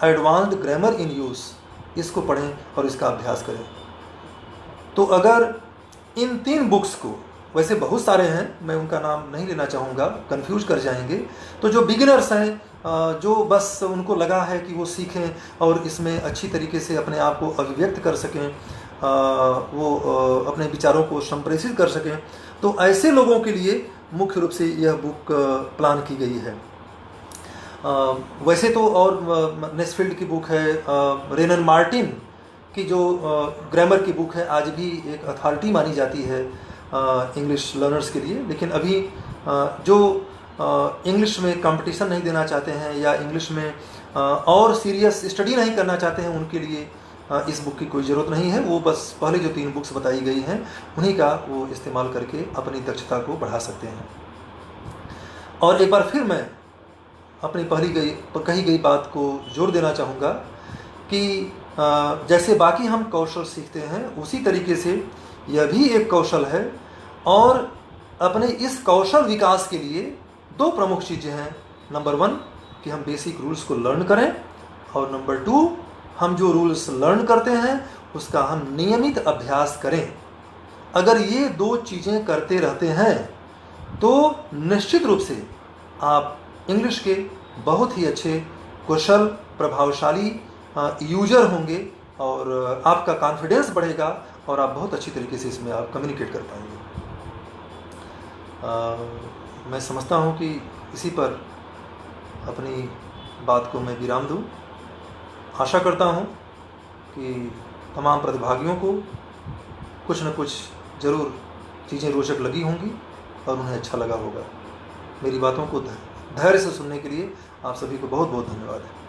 एडवांस्ड ग्रामर इन यूज़, इसको पढ़ें और इसका अभ्यास करें। तो अगर इन 3 बुक्स को, वैसे बहुत सारे हैं, मैं उनका नाम नहीं लेना चाहूँगा, कंफ्यूज कर जाएंगे, तो जो बिगिनर्स हैं, जो बस उनको लगा है कि वो सीखें और इसमें अच्छी तरीके से अपने आप को अभिव्यक्त कर सकें, वो अपने विचारों को संप्रेषित कर सकें, तो ऐसे लोगों के लिए मुख्य रूप से यह बुक प्लान की गई है। वैसे तो और नेस्फील्ड की बुक है, रेनन मार्टिन की जो ग्रामर की बुक है, आज भी एक अथॉरिटी मानी जाती है इंग्लिश लर्नर्स के लिए। लेकिन अभी जो इंग्लिश में कंपटीशन नहीं देना चाहते हैं या इंग्लिश में और सीरियस स्टडी नहीं करना चाहते हैं, उनके लिए इस बुक की कोई ज़रूरत नहीं है। वो बस पहले जो 3 बुक्स बताई गई हैं, उन्हीं का वो इस्तेमाल करके अपनी दक्षता को बढ़ा सकते हैं। और एक बार फिर मैं अपनी कही गई बात को जोर देना चाहूँगा कि जैसे बाकी हम कौशल सीखते हैं, उसी तरीके से यह भी एक कौशल है। और अपने इस कौशल विकास के लिए 2 प्रमुख चीज़ें हैं। नंबर 1 कि हम बेसिक रूल्स को लर्न करें, और नंबर 2 हम जो रूल्स लर्न करते हैं उसका हम नियमित अभ्यास करें। अगर ये 2 चीज़ें करते रहते हैं तो निश्चित रूप से आप इंग्लिश के बहुत ही अच्छे, कुशल, प्रभावशाली यूजर होंगे, और आपका कॉन्फिडेंस बढ़ेगा और आप बहुत अच्छी तरीके से इसमें आप कम्युनिकेट कर पाएंगे। मैं समझता हूँ कि इसी पर अपनी बात को मैं विराम दूँ। आशा करता हूँ कि तमाम प्रतिभागियों को कुछ न कुछ ज़रूर चीज़ें रोचक लगी होंगी और उन्हें अच्छा लगा होगा। मेरी बातों को धैर्य से सुनने के लिए आप सभी को बहुत बहुत धन्यवाद है।